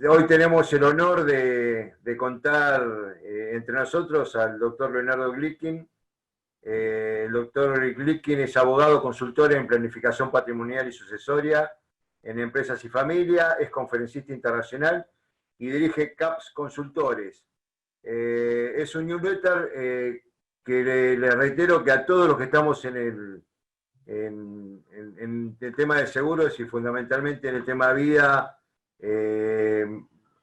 Hoy tenemos el honor de contar entre nosotros al doctor Leonardo Glickin. El doctor Glickin es abogado consultor en planificación patrimonial y sucesoria en empresas y familia, es conferencista internacional y dirige CAPS Consultores. Es un newsletter que le reitero que a todos los que estamos en el tema de seguros y fundamentalmente en el tema de vida,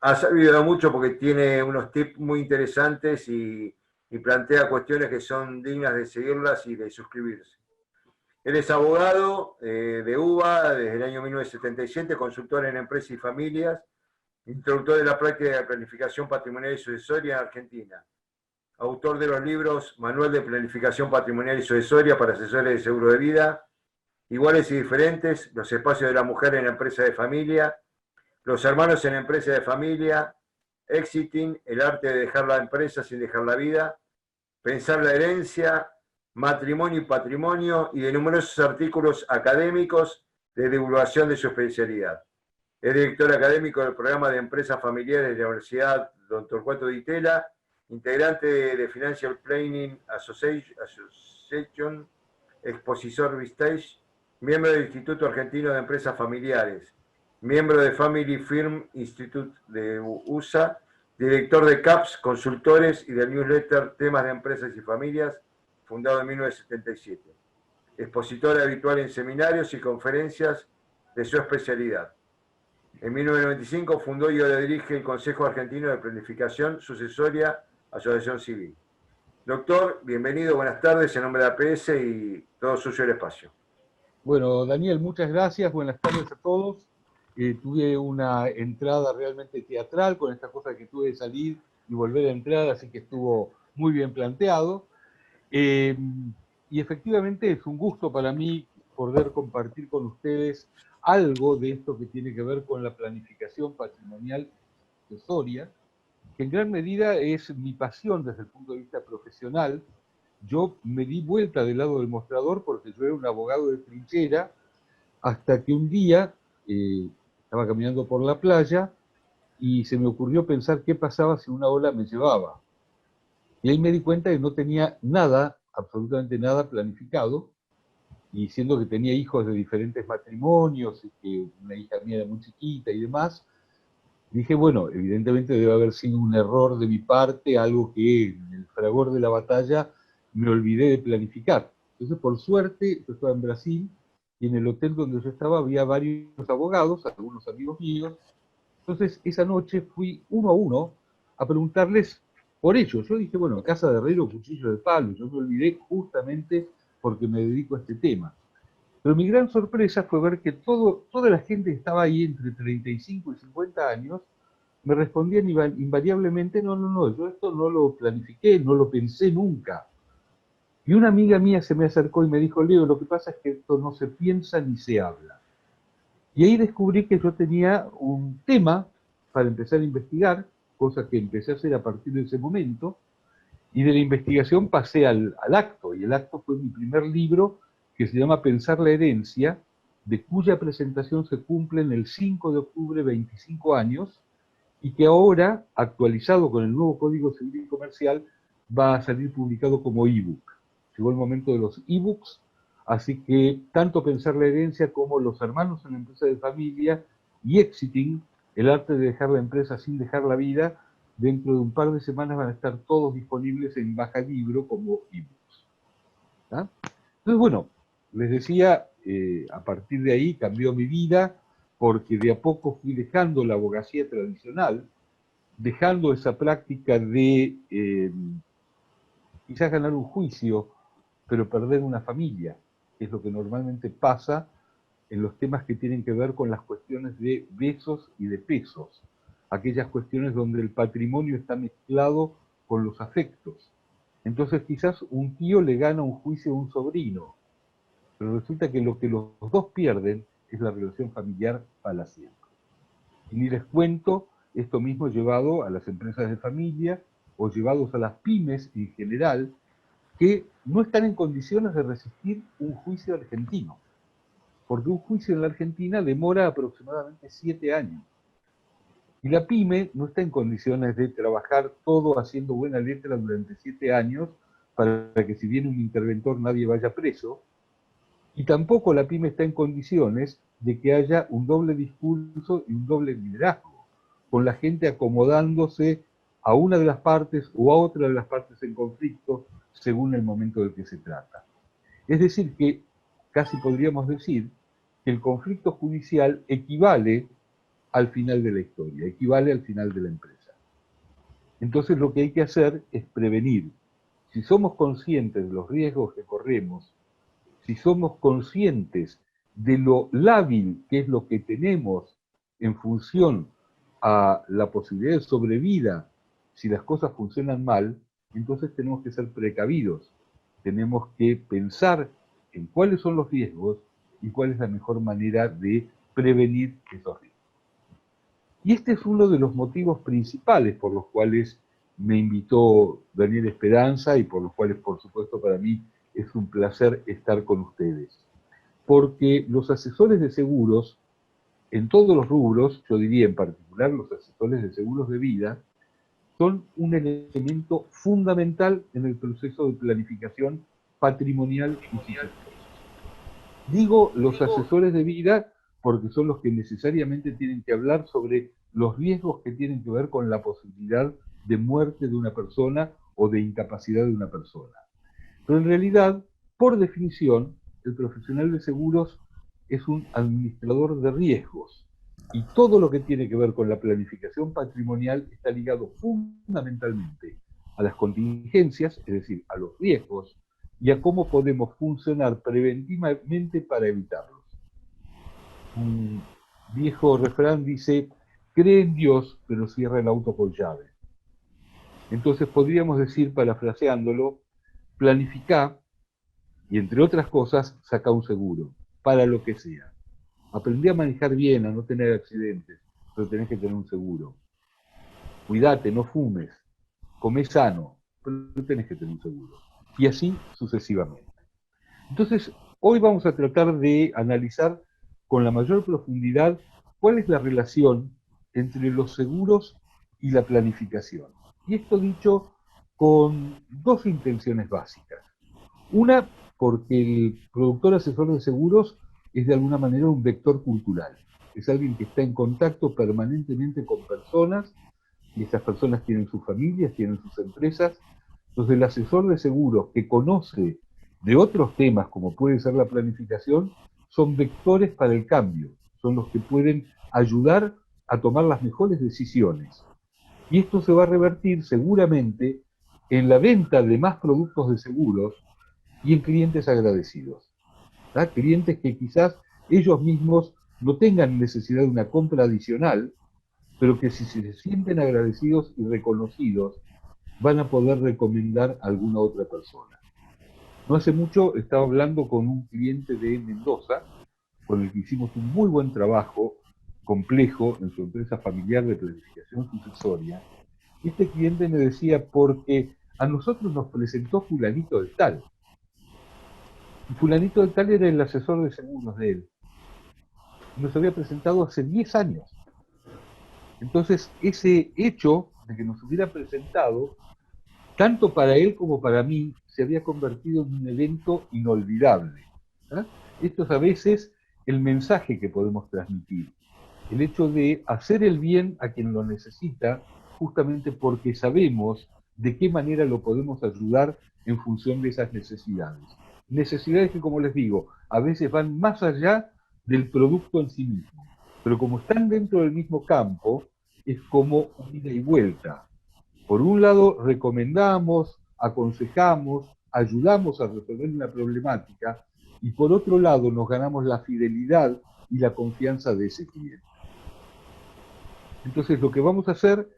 ha servido mucho porque tiene unos tips muy interesantes y plantea cuestiones que son dignas de seguirlas y de suscribirse. Él es abogado de UBA desde el año 1977, consultor en empresas y familias, instructor de la práctica de planificación patrimonial y sucesoria en Argentina, autor de los libros Manual de Planificación Patrimonial y Sucesoria para Asesores de Seguro de Vida, Iguales y Diferentes, Los Espacios de la Mujer en la Empresa de Familia, Los Hermanos en la Empresa de Familia, Exiting, El Arte de Dejar la Empresa sin dejar la vida, Pensar la Herencia, Matrimonio y Patrimonio, y de numerosos artículos académicos de divulgación de su especialidad. Es director académico del programa de Empresas Familiares de la Universidad Don Torcuato Di Tella, integrante de Financial Planning Association, expositor Vistage, miembro del Instituto Argentino de Empresas Familiares, miembro de Family Firm Institute de USA, director de CAPS Consultores y del newsletter Temas de Empresas y Familias, fundado en 1977. Expositor habitual en seminarios y conferencias de su especialidad. En 1995 fundó y ahora dirige el Consejo Argentino de Planificación Sucesoria, Asociación Civil. Doctor, bienvenido, buenas tardes, en nombre de APS y todo suyo el espacio. Bueno, Daniel, muchas gracias, buenas tardes a todos. Tuve una entrada realmente teatral con esta cosa que tuve de salir y volver a entrar, así que estuvo muy bien planteado. Y efectivamente es un gusto para mí poder compartir con ustedes algo de esto que tiene que ver con la planificación patrimonial sucesoria, que en gran medida es mi pasión desde el punto de vista profesional. Yo me di vuelta del lado del mostrador porque yo era un abogado de trinchera, hasta que un día estaba caminando por la playa y se me ocurrió pensar qué pasaba si una ola me llevaba. Y ahí me di cuenta que no tenía nada, absolutamente nada planificado, y siendo que tenía hijos de diferentes matrimonios, y que una hija mía era muy chiquita y demás, dije, bueno, evidentemente debe haber sido un error de mi parte, algo que en el fragor de la batalla me olvidé de planificar. Entonces, por suerte, yo estaba en Brasil y en el hotel donde yo estaba había varios abogados, algunos amigos míos. Entonces, esa noche fui uno a uno a preguntarles por ellos. Yo dije, bueno, casa de herrero, cuchillo de palo. Yo me olvidé justamente porque me dedico a este tema. Pero mi gran sorpresa fue ver que toda la gente que estaba ahí entre 35 y 50 años me respondían invariablemente, no, yo esto no lo planifiqué, no lo pensé nunca. Y una amiga mía se me acercó y me dijo, Leo, lo que pasa es que esto no se piensa ni se habla. Y ahí descubrí que yo tenía un tema para empezar a investigar, cosa que empecé a hacer a partir de ese momento, y de la investigación pasé al acto, y el acto fue mi primer libro, que se llama Pensar la Herencia, de cuya presentación se cumplen el 5 de octubre 25 años, y que ahora, actualizado con el nuevo Código Civil y Comercial, va a salir publicado como ebook. Llegó el momento de los ebooks, así que tanto Pensar la Herencia como Los Hermanos en la Empresa de Familia y Exiting, el arte de dejar la empresa sin dejar la vida, dentro de un par de semanas van a estar todos disponibles en Baja Libro como ebooks. ¿Ah? Entonces, bueno, les decía, a partir de ahí cambió mi vida, porque de a poco fui dejando la abogacía tradicional, dejando esa práctica de quizás ganar un juicio, pero perder una familia, que es lo que normalmente pasa en los temas que tienen que ver con las cuestiones de besos y de pesos, aquellas cuestiones donde el patrimonio está mezclado con los afectos. Entonces quizás un tío le gana un juicio a un sobrino, pero resulta que lo que los dos pierden es la relación familiar para siempre. Y ni les cuento esto mismo llevado a las empresas de familia o llevados a las pymes en general, que no están en condiciones de resistir un juicio argentino, porque un juicio en la Argentina demora aproximadamente 7 años. Y la pyme no está en condiciones de trabajar todo haciendo buena letra durante 7 años para que si viene un interventor nadie vaya preso. Y tampoco la pyme está en condiciones de que haya un doble discurso y un doble liderazgo, con la gente acomodándose a una de las partes o a otra de las partes en conflicto según el momento del que se trata. Es decir, que casi podríamos decir que el conflicto judicial equivale al final de la historia, equivale al final de la empresa. Entonces lo que hay que hacer es prevenir. Si somos conscientes de los riesgos que corremos, si somos conscientes de lo lábil que es lo que tenemos en función a la posibilidad de sobrevida, si las cosas funcionan mal, entonces tenemos que ser precavidos. Tenemos que pensar en cuáles son los riesgos y cuál es la mejor manera de prevenir esos riesgos. Y este es uno de los motivos principales por los cuales me invitó Daniel Esperanza y por los cuales, por supuesto, para mí es un placer estar con ustedes. Porque los asesores de seguros, en todos los rubros, yo diría en particular los asesores de seguros de vida, son un elemento fundamental en el proceso de planificación patrimonial y sucesoria. Digo los asesores de vida porque son los que necesariamente tienen que hablar sobre los riesgos que tienen que ver con la posibilidad de muerte de una persona o de incapacidad de una persona. Pero en realidad, por definición, el profesional de seguros es un administrador de riesgos y todo lo que tiene que ver con la planificación patrimonial está ligado fundamentalmente a las contingencias, es decir, a los riesgos, y a cómo podemos funcionar preventivamente para evitarlos. Un viejo refrán dice, cree en Dios, pero cierra el auto con llave. Entonces podríamos decir, parafraseándolo, planifica y entre otras cosas, saca un seguro, para lo que sea. Aprendí a manejar bien, a no tener accidentes, pero tenés que tener un seguro. Cuídate, no fumes, come sano, pero tenés que tener un seguro. Y así sucesivamente. Entonces, hoy vamos a tratar de analizar con la mayor profundidad cuál es la relación entre los seguros y la planificación. Y esto dicho con dos intenciones básicas. Una, porque el productor asesor de seguros es de alguna manera un vector cultural. Es alguien que está en contacto permanentemente con personas, y esas personas tienen sus familias, tienen sus empresas. Entonces el asesor de seguros que conoce de otros temas, como puede ser la planificación, son vectores para el cambio, son los que pueden ayudar a tomar las mejores decisiones. Y esto se va a revertir seguramente en la venta de más productos de seguros y en clientes agradecidos. ¿Tá? Clientes que quizás ellos mismos no tengan necesidad de una compra adicional, pero que si se sienten agradecidos y reconocidos, van a poder recomendar a alguna otra persona. No hace mucho estaba hablando con un cliente de Mendoza, con el que hicimos un muy buen trabajo complejo en su empresa familiar de planificación sucesoria. Este cliente me decía, porque a nosotros nos presentó fulanito de tal. Y fulanito de tal era el asesor de seguros de él. Nos había presentado hace 10 años. Entonces, ese hecho de que nos hubiera presentado, tanto para él como para mí, se había convertido en un evento inolvidable. ¿Eh? Esto es a veces el mensaje que podemos transmitir. El hecho de hacer el bien a quien lo necesita, justamente porque sabemos de qué manera lo podemos ayudar en función de esas necesidades. Necesidades que, como les digo, a veces van más allá del producto en sí mismo. Pero como están dentro del mismo campo, es como un ida y vuelta. Por un lado, recomendamos, aconsejamos, ayudamos a resolver una problemática, y por otro lado, nos ganamos la fidelidad y la confianza de ese cliente. Entonces, lo que vamos a hacer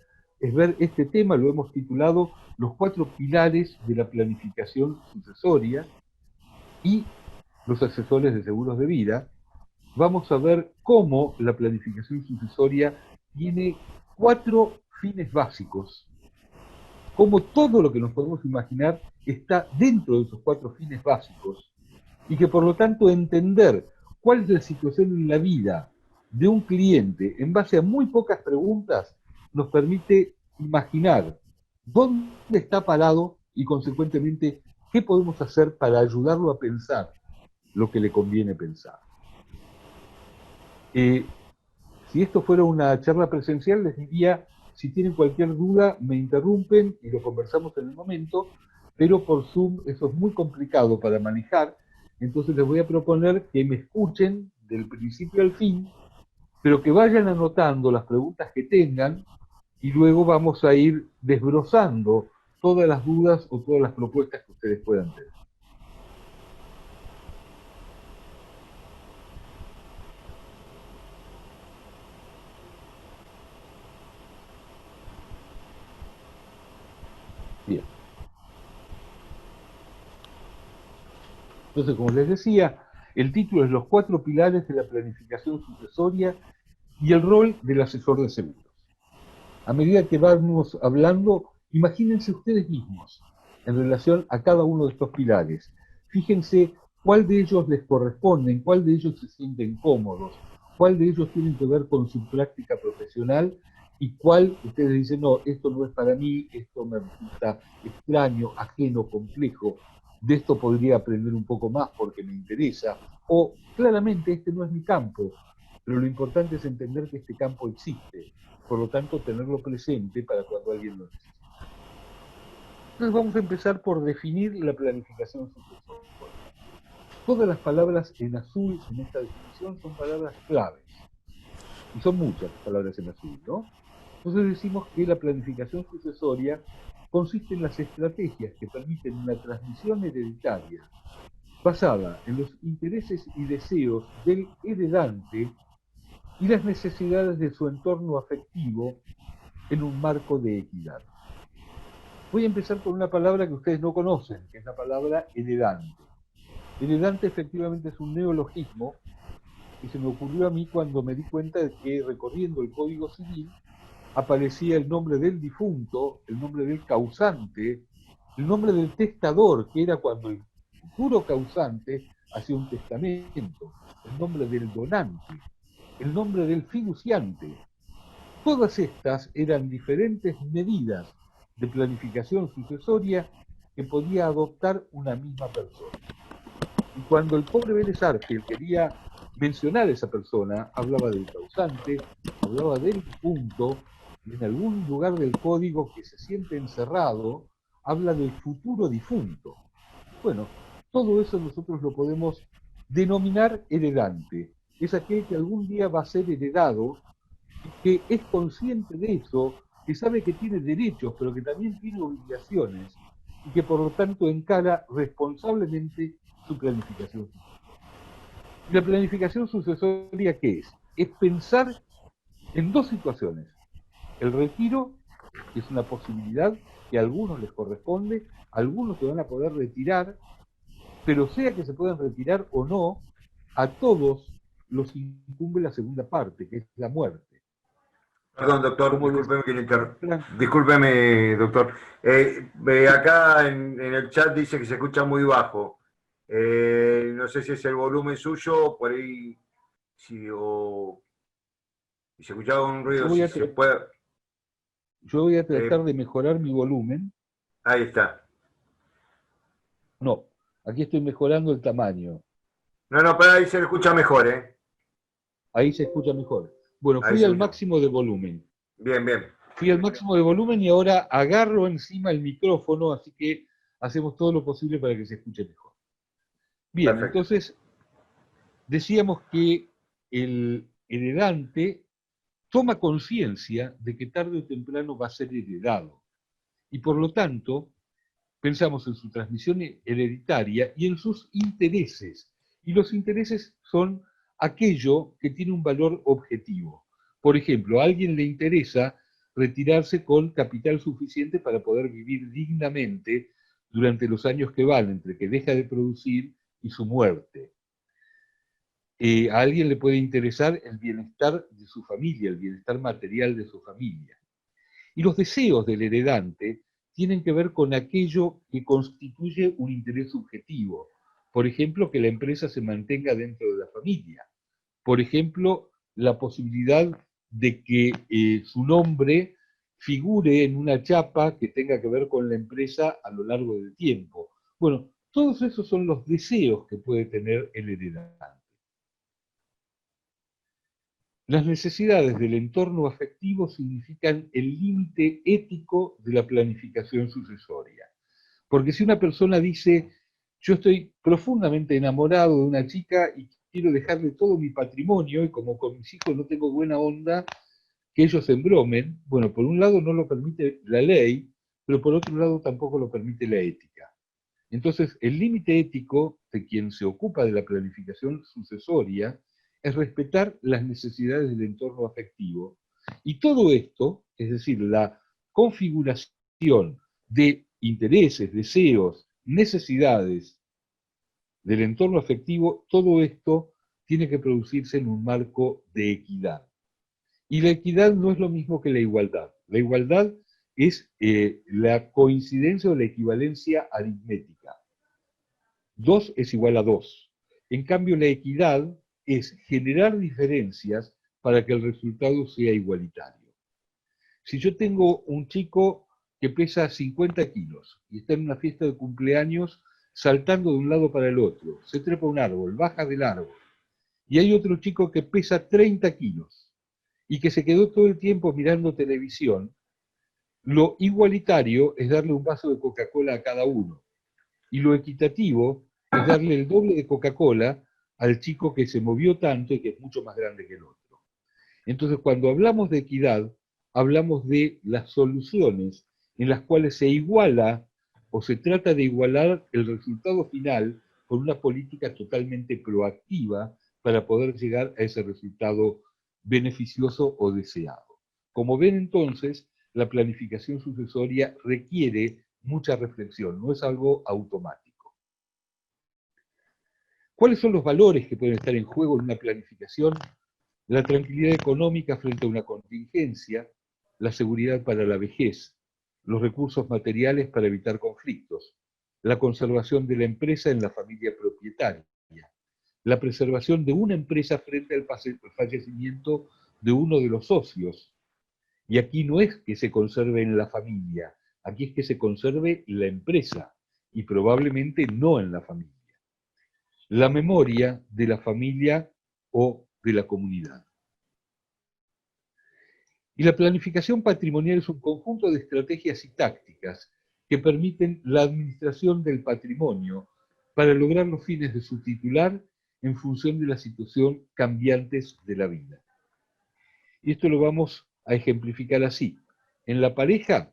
es ver este tema, lo hemos titulado Los 4 pilares de la planificación sucesoria y los asesores de seguros de vida. Vamos a ver cómo la planificación sucesoria tiene 4 fines básicos, cómo todo lo que nos podemos imaginar está dentro de esos 4 fines básicos, y que por lo tanto entender cuál es la situación en la vida de un cliente en base a muy pocas preguntas nos permite imaginar dónde está parado y consecuentemente qué podemos hacer para ayudarlo a pensar lo que le conviene pensar. Si esto fuera una charla presencial, les diría, si tienen cualquier duda, me interrumpen y lo conversamos en el momento, pero por Zoom eso es muy complicado para manejar, entonces les voy a proponer que me escuchen del principio al fin, pero que vayan anotando las preguntas que tengan y luego vamos a ir desbrozando todas las dudas o todas las propuestas que ustedes puedan tener. Bien. Entonces, como les decía, el título es Los 4 pilares de la planificación sucesoria y el rol del asesor de seguros. A medida que vamos hablando, imagínense ustedes mismos en relación a cada uno de estos pilares. Fíjense cuál de ellos les corresponde, en cuál de ellos se sienten cómodos, cuál de ellos tienen que ver con su práctica profesional y cuál ustedes dicen, no, esto no es para mí, esto me resulta extraño, ajeno, complejo, de esto podría aprender un poco más porque me interesa, o claramente este no es mi campo, pero lo importante es entender que este campo existe, por lo tanto tenerlo presente para cuando alguien lo necesite. Entonces vamos a empezar por definir la planificación sucesoria. Todas las palabras en azul en esta definición son palabras claves, y son muchas las palabras en azul, ¿no? Entonces decimos que la planificación sucesoria consiste en las estrategias que permiten una transmisión hereditaria basada en los intereses y deseos del heredante y las necesidades de su entorno afectivo en un marco de equidad. Voy a empezar con una palabra que ustedes no conocen, que es la palabra heredante. Heredante efectivamente es un neologismo que se me ocurrió a mí cuando me di cuenta de que recorriendo el Código Civil aparecía el nombre del difunto, el nombre del causante, el nombre del testador, que era cuando el futuro causante hacía un testamento, el nombre del donante, el nombre del fiduciante. Todas estas eran diferentes medidas de planificación sucesoria que podía adoptar una misma persona. Y cuando el pobre Vélez Arfiel quería mencionar a esa persona, hablaba del causante, hablaba del difunto, y en algún lugar del código que se siente encerrado, habla del futuro difunto. Bueno, todo eso nosotros lo podemos denominar heredante. Es aquel que algún día va a ser heredado y que es consciente de eso, que sabe que tiene derechos, pero que también tiene obligaciones, y que por lo tanto encara responsablemente su planificación sucesoria. ¿Y la planificación sucesoria qué es? Es pensar en dos situaciones. El retiro, que es una posibilidad que a algunos les corresponde, algunos se van a poder retirar, pero sea que se puedan retirar o no, a todos los incumbe la segunda parte, que es la muerte. Perdón, doctor, Como discúlpeme que le decía, Discúlpeme, doctor. Acá en el chat dice que se escucha muy bajo. No sé si es el volumen suyo, por ahí, si, o, si se escuchaba un yo ruido, voy si a, se puede. yo voy a tratar eh, de mejorar mi volumen. Ahí está. No, aquí estoy mejorando el tamaño. No, no, pero ahí se le escucha mejor, ¿eh? Ahí se escucha mejor. Bueno, Ahí fui se al escucha. máximo de volumen. Bien, bien. Fui al máximo de volumen y ahora agarro encima el micrófono, así que hacemos todo lo posible para que se escuche mejor. Bien, Perfecto. entonces decíamos que el heredante toma conciencia de que tarde o temprano va a ser heredado y por lo tanto pensamos en su transmisión hereditaria y en sus intereses. Y los intereses son aquello que tiene un valor objetivo. Por ejemplo, a alguien le interesa retirarse con capital suficiente para poder vivir dignamente durante los años que van entre que deja de producir y su muerte. A alguien le puede interesar el bienestar de su familia, el bienestar material de su familia. Y los deseos del heredante tienen que ver con aquello que constituye un interés subjetivo. Por ejemplo, que la empresa se mantenga dentro de la familia. Por ejemplo, la posibilidad de que su nombre figure en una chapa que tenga que ver con la empresa a lo largo del tiempo. Bueno, todos esos son los deseos que puede tener el heredante. Las necesidades del entorno afectivo significan el límite ético de la planificación sucesoria. Porque si una persona dice, yo estoy profundamente enamorado de una chica y quiero dejarle todo mi patrimonio, y como con mis hijos no tengo buena onda, que ellos se embromen, bueno, por un lado no lo permite la ley, pero por otro lado tampoco lo permite la ética. Entonces, el límite ético de quien se ocupa de la planificación sucesoria es respetar las necesidades del entorno afectivo. Y todo esto, es decir, la configuración de intereses, deseos, necesidades del entorno afectivo, todo esto tiene que producirse en un marco de equidad. Y la equidad no es lo mismo que la igualdad. La igualdad es la coincidencia o la equivalencia aritmética. 2 es igual a 2. En cambio, la equidad es generar diferencias para que el resultado sea igualitario. Si yo tengo un chico que pesa 50 kilos y está en una fiesta de cumpleaños saltando de un lado para el otro, se trepa un árbol, baja del árbol, y hay otro chico que pesa 30 kilos y que se quedó todo el tiempo mirando televisión, lo igualitario es darle un vaso de Coca-Cola a cada uno. Y lo equitativo es darle el doble de Coca-Cola al chico que se movió tanto y que es mucho más grande que el otro. Entonces, cuando hablamos de equidad, hablamos de las soluciones en las cuales se iguala o se trata de igualar el resultado final con una política totalmente proactiva para poder llegar a ese resultado beneficioso o deseado. Como ven entonces, la planificación sucesoria requiere mucha reflexión, no es algo automático. ¿Cuáles son los valores que pueden estar en juego en una planificación? La tranquilidad económica frente a una contingencia, la seguridad para la vejez, los recursos materiales para evitar conflictos, la conservación de la empresa en la familia propietaria, la preservación de una empresa frente al fallecimiento de uno de los socios. Y aquí no es que se conserve en la familia, aquí es que se conserve la empresa y probablemente no en la familia. La memoria de la familia o de la comunidad. Y la planificación patrimonial es un conjunto de estrategias y tácticas que permiten la administración del patrimonio para lograr los fines de su titular en función de la situación cambiantes de la vida. Y esto lo vamos a ejemplificar así. En la pareja,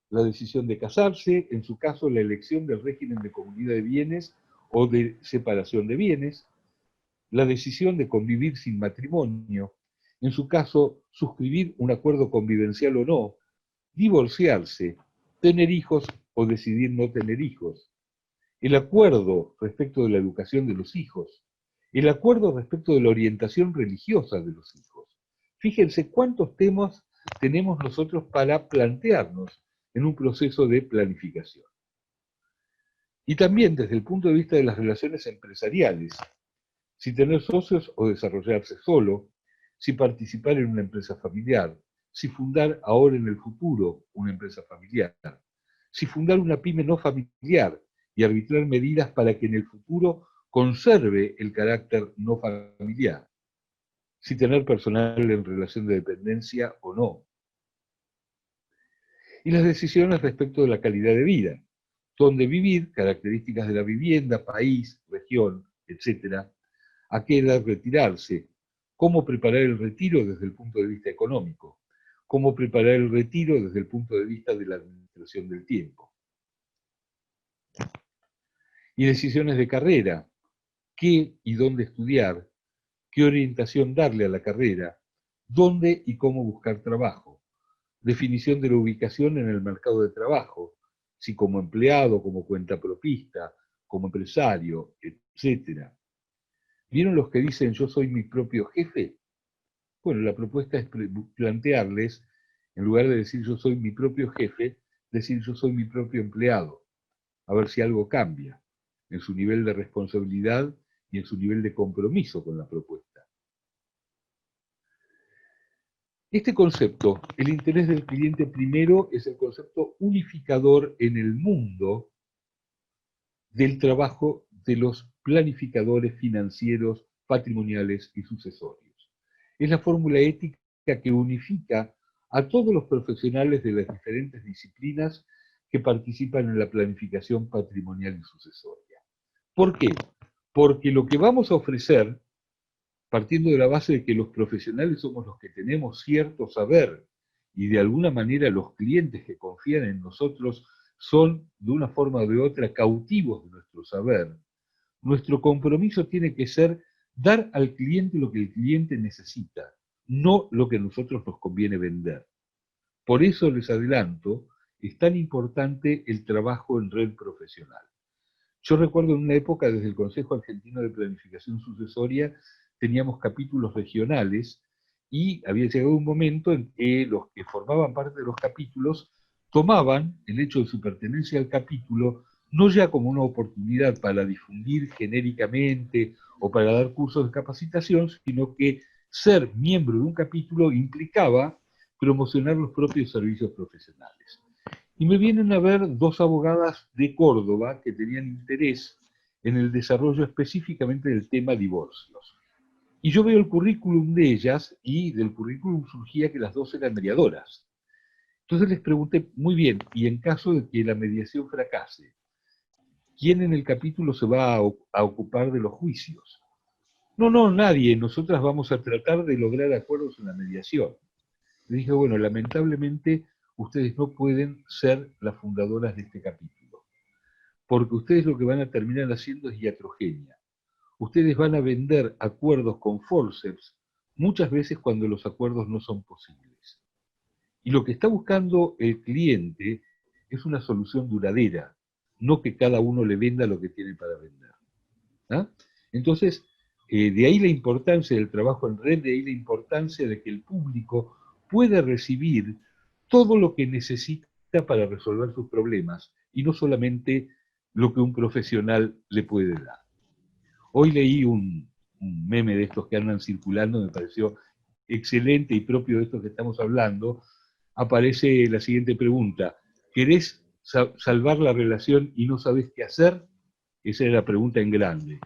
la decisión de casarse, en su caso la elección del régimen de comunidad de bienes o de separación de bienes, la decisión de convivir sin matrimonio, en su caso suscribir un acuerdo convivencial o no, divorciarse, tener hijos o decidir no tener hijos, el acuerdo respecto de la educación de los hijos, el acuerdo respecto de la orientación religiosa de los hijos. Fíjense cuántos temas tenemos nosotros para plantearnos en un proceso de planificación. Y también desde el punto de vista de las relaciones empresariales, si tener socios o desarrollarse solo, si participar en una empresa familiar, si fundar ahora en el futuro una empresa familiar, si fundar una pyme no familiar y arbitrar medidas para que en el futuro conserve el carácter no familiar, si tener personal en relación de dependencia o no, y las decisiones respecto de la calidad de vida, dónde vivir, características de la vivienda, país, región, etc., a qué edad retirarse, cómo preparar el retiro desde el punto de vista económico, cómo preparar el retiro desde el punto de vista de la administración del tiempo. Y decisiones de carrera, qué y dónde estudiar, qué orientación darle a la carrera, dónde y cómo buscar trabajo, definición de la ubicación en el mercado de trabajo, si como empleado, como cuentapropista, como empresario, etc. ¿Vieron los que dicen yo soy mi propio jefe? Bueno, la propuesta es plantearles, en lugar de decir yo soy mi propio jefe, decir yo soy mi propio empleado, a ver si algo cambia en su nivel de responsabilidad y en su nivel de compromiso con la propuesta. Este concepto, el interés del cliente primero, es el concepto unificador en el mundo del trabajo de los planificadores financieros, patrimoniales y sucesorios. Es la fórmula ética que unifica a todos los profesionales de las diferentes disciplinas que participan en la planificación patrimonial y sucesoria. ¿Por qué? Porque lo que vamos a ofrecer, partiendo de la base de que los profesionales somos los que tenemos cierto saber y de alguna manera los clientes que confían en nosotros son de una forma o de otra cautivos de nuestro saber, nuestro compromiso tiene que ser dar al cliente lo que el cliente necesita, no lo que a nosotros nos conviene vender. Por eso les adelanto, es tan importante el trabajo en red profesional. Yo recuerdo en una época desde el Consejo Argentino de Planificación Sucesoria teníamos capítulos regionales y había llegado un momento en que los que formaban parte de los capítulos tomaban el hecho de su pertenencia al capítulo no ya como una oportunidad para difundir genéricamente o para dar cursos de capacitación, sino que ser miembro de un capítulo implicaba promocionar los propios servicios profesionales. Y me vienen a ver dos abogadas de Córdoba que tenían interés en el desarrollo específicamente del tema divorcios. Y yo veo el currículum de ellas y del currículum surgía que las dos eran mediadoras. Entonces les pregunté, muy bien, y en caso de que la mediación fracase, ¿quién en el capítulo se va a ocupar de los juicios? No, no, nadie, nosotras vamos a tratar de lograr acuerdos en la mediación. Le dije, bueno, lamentablemente ustedes no pueden ser las fundadoras de este capítulo, porque ustedes lo que van a terminar haciendo es iatrogenia. Ustedes van a vender acuerdos con forceps muchas veces cuando los acuerdos no son posibles. Y lo que está buscando el cliente es una solución duradera, no que cada uno le venda lo que tiene para vender. ¿Ah? Entonces, de ahí la importancia del trabajo en red, de ahí la importancia de que el público pueda recibir todo lo que necesita para resolver sus problemas y no solamente lo que un profesional le puede dar. Hoy leí un meme de estos que andan circulando, me pareció excelente y propio de estos que estamos hablando. Aparece la siguiente pregunta: ¿querés salvar la relación y no sabés qué hacer? Esa es la pregunta en grande.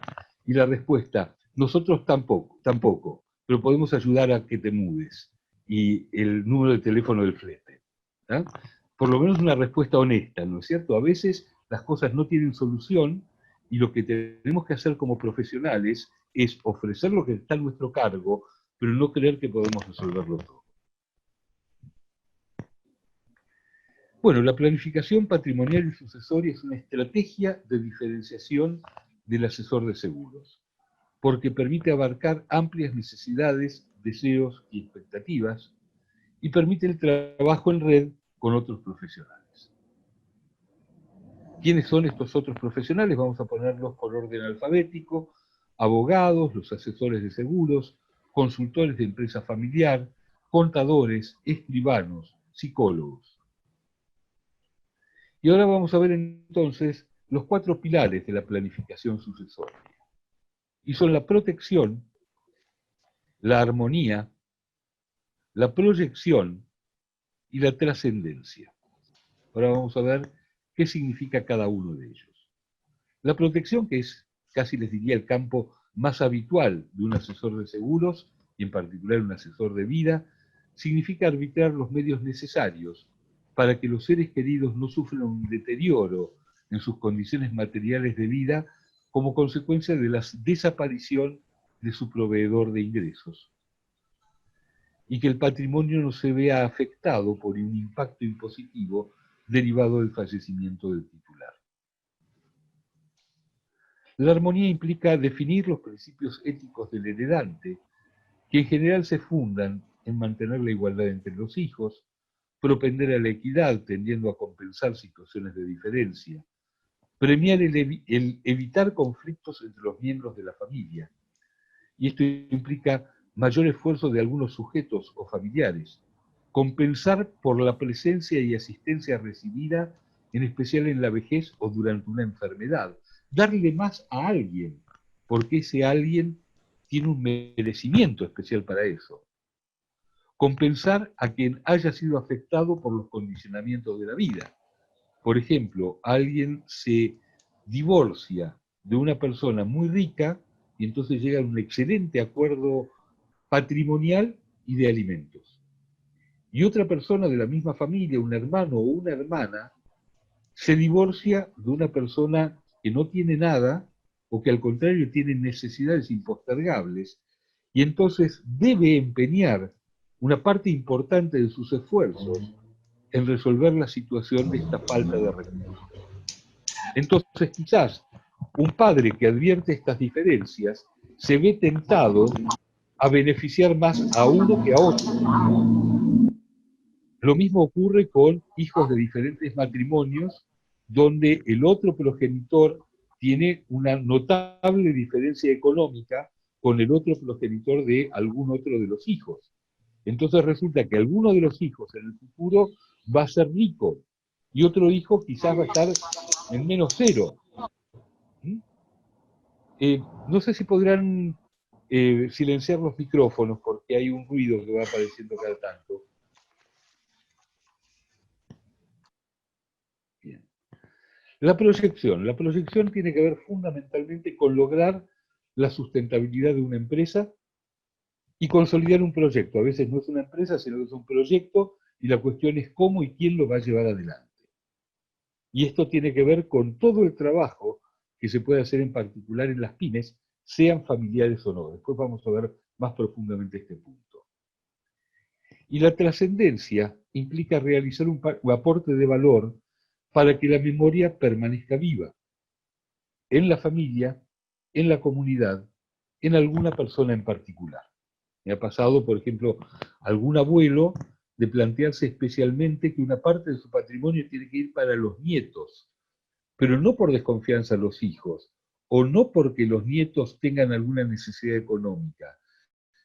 Y la respuesta: nosotros tampoco, pero podemos ayudar a que te mudes. Y el número de teléfono del flete. ¿Ah? Por lo menos una respuesta honesta, ¿no es cierto? A veces las cosas no tienen solución y lo que tenemos que hacer como profesionales es ofrecer lo que está a nuestro cargo, pero no creer que podemos resolverlo todo. Bueno, la planificación patrimonial y sucesoria es una estrategia de diferenciación del asesor de seguros, porque permite abarcar amplias necesidades, deseos y expectativas, y permite el trabajo en red con otros profesionales. ¿Quiénes son estos otros profesionales? Vamos a ponerlos por orden alfabético: abogados, los asesores de seguros, consultores de empresa familiar, contadores, escribanos, psicólogos. Y ahora vamos a ver entonces los 4 pilares de la planificación sucesoria. Y son la protección, la armonía, la proyección y la trascendencia. Ahora vamos a ver qué significa cada uno de ellos. La protección, que es, casi les diría, el campo más habitual de un asesor de seguros, y en particular un asesor de vida, significa arbitrar los medios necesarios para que los seres queridos no sufran un deterioro en sus condiciones materiales de vida como consecuencia de la desaparición de su proveedor de ingresos, y que el patrimonio no se vea afectado por un impacto impositivo derivado del fallecimiento del titular. La armonía implica definir los principios éticos del heredante, que en general se fundan en mantener la igualdad entre los hijos, propender a la equidad tendiendo a compensar situaciones de diferencia, premiar el evitar conflictos entre los miembros de la familia, y esto implica mayor esfuerzo de algunos sujetos o familiares, compensar por la presencia y asistencia recibida, en especial en la vejez o durante una enfermedad, darle más a alguien, porque ese alguien tiene un merecimiento especial para eso. compensar a quien haya sido afectado por los condicionamientos de la vida. Por ejemplo, alguien se divorcia de una persona muy rica y entonces llega a un excelente acuerdo patrimonial y de alimentos. Y otra persona de la misma familia, un hermano o una hermana, se divorcia de una persona que no tiene nada o que al contrario tiene necesidades impostergables y entonces debe empeñar una parte importante de sus esfuerzos en resolver la situación de esta falta de recursos. Entonces quizás un padre que advierte estas diferencias se ve tentado a beneficiar más a uno que a otro. Lo mismo ocurre con hijos de diferentes matrimonios, donde el otro progenitor tiene una notable diferencia económica con el otro progenitor de algún otro de los hijos. Entonces resulta que alguno de los hijos en el futuro va a ser rico y otro hijo quizás va a estar en menos cero. No sé si podrán silenciar los micrófonos porque hay un ruido que va apareciendo cada tanto. Bien. La proyección tiene que ver fundamentalmente con lograr la sustentabilidad de una empresa y consolidar un proyecto. A veces no es una empresa, sino que es un proyecto y la cuestión es cómo y quién lo va a llevar adelante. Y esto tiene que ver con todo el trabajo que se puede hacer en particular en las pymes, sean familiares o no. Después vamos a ver más profundamente este punto. Y la trascendencia implica realizar un aporte de valor para que la memoria permanezca viva en la familia, en la comunidad, en alguna persona en particular. Me ha pasado, por ejemplo, algún abuelo de plantearse especialmente que una parte de su patrimonio tiene que ir para los nietos, pero no por desconfianza a los hijos, o no porque los nietos tengan alguna necesidad económica,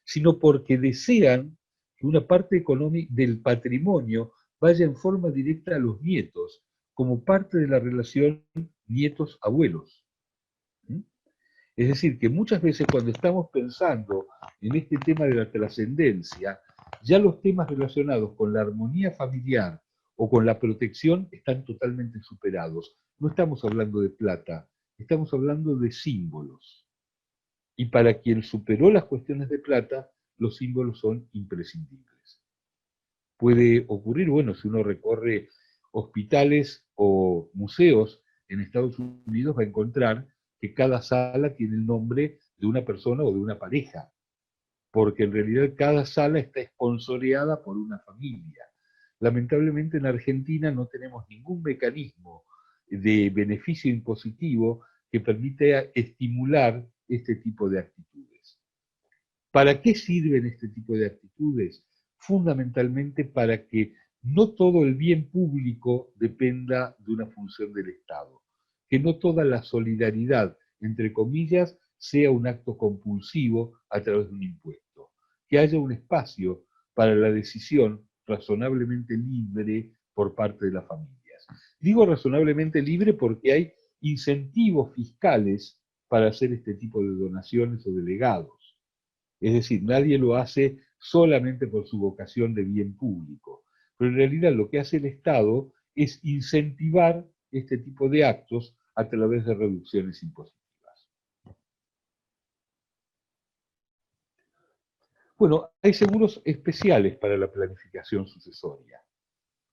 sino porque desean que una parte económica del patrimonio vaya en forma directa a los nietos, como parte de la relación nietos-abuelos. Es decir, que muchas veces cuando estamos pensando en este tema de la trascendencia, ya los temas relacionados con la armonía familiar o con la protección están totalmente superados. No estamos hablando de plata, estamos hablando de símbolos. Y para quien superó las cuestiones de plata, los símbolos son imprescindibles. Puede ocurrir, bueno, si uno recorre hospitales o museos en Estados Unidos, va a encontrar que cada sala tiene el nombre de una persona o de una pareja, porque en realidad cada sala está esponsoreada por una familia. Lamentablemente en Argentina no tenemos ningún mecanismo de beneficio impositivo que permita estimular este tipo de actitudes. ¿Para qué sirven este tipo de actitudes? Fundamentalmente para que no todo el bien público dependa de una función del Estado, que no toda la solidaridad, entre comillas, sea un acto compulsivo a través de un impuesto, que haya un espacio para la decisión razonablemente libre por parte de las familias. Digo razonablemente libre porque hay incentivos fiscales para hacer este tipo de donaciones o de legados. Es decir, nadie lo hace solamente por su vocación de bien público, pero en realidad lo que hace el Estado es incentivar este tipo de actos a través de reducciones impositivas. Bueno, hay seguros especiales para la planificación sucesoria.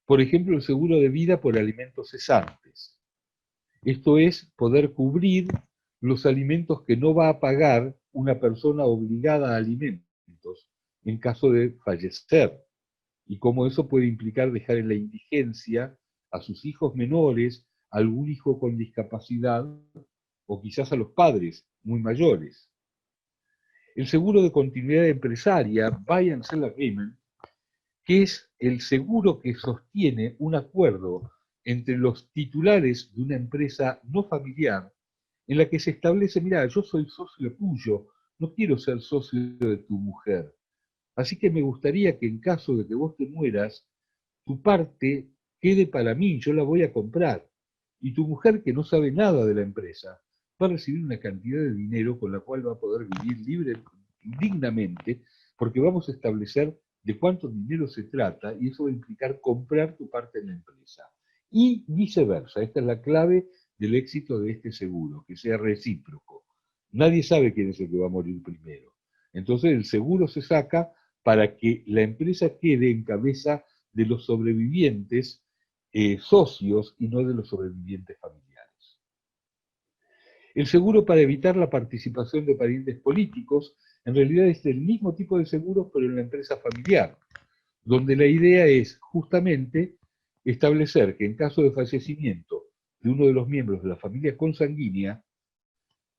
Por ejemplo, el seguro de vida por alimentos cesantes. Esto es poder cubrir los alimentos que no va a pagar una persona obligada a alimentos en caso de fallecer, y cómo eso puede implicar dejar en la indigencia a sus hijos menores, a algún hijo con discapacidad o quizás a los padres muy mayores. El seguro de continuidad empresaria, Buy and Sell Agreement, que es el seguro que sostiene un acuerdo entre los titulares de una empresa no familiar en la que se establece, mira, yo soy socio tuyo, no quiero ser socio de tu mujer. Así que me gustaría que en caso de que vos te mueras, tu parte quede para mí, yo la voy a comprar. Y tu mujer, que no sabe nada de la empresa, va a recibir una cantidad de dinero con la cual va a poder vivir libre, dignamente, porque vamos a establecer de cuánto dinero se trata y eso va a implicar comprar tu parte en la empresa. Y viceversa, esta es la clave del éxito de este seguro, que sea recíproco. Nadie sabe quién es el que va a morir primero. Entonces el seguro se saca para que la empresa quede en cabeza de los sobrevivientes socios y no de los sobrevivientes familiares. El seguro para evitar la participación de parientes políticos en realidad es el mismo tipo de seguro pero en la empresa familiar, donde la idea es justamente establecer que en caso de fallecimiento de uno de los miembros de la familia consanguínea,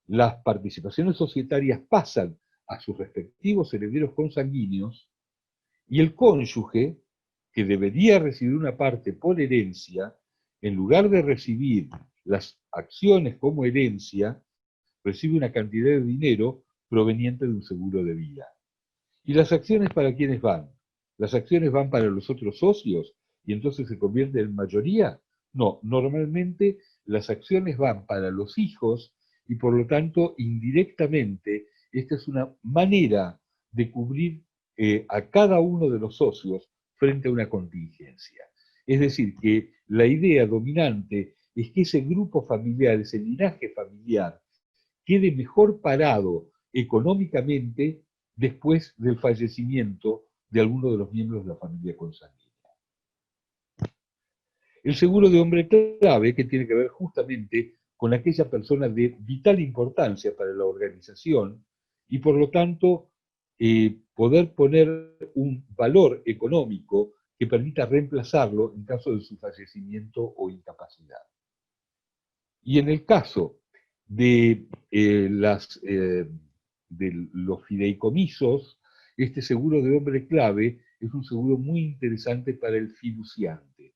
las participaciones societarias pasan a sus respectivos herederos consanguíneos y el cónyuge, que debería recibir una parte por herencia, en lugar de recibir las acciones como herencia, recibe una cantidad de dinero proveniente de un seguro de vida. ¿Y las acciones para quiénes van? ¿Las acciones van para los otros socios y entonces se convierte en mayoría? No, normalmente las acciones van para los hijos y por lo tanto indirectamente esta es una manera de cubrir a cada uno de los socios frente a una contingencia. Es decir, que la idea dominante es que ese grupo familiar, ese linaje familiar, quede mejor parado económicamente después del fallecimiento de alguno de los miembros de la familia consanguínea. El seguro de hombre clave, que tiene que ver justamente con aquella persona de vital importancia para la organización y por lo tanto poder poner un valor económico que permita reemplazarlo en caso de su fallecimiento o incapacidad. Y en el caso de, de los fideicomisos, este seguro de hombre clave es un seguro muy interesante para el fiduciante,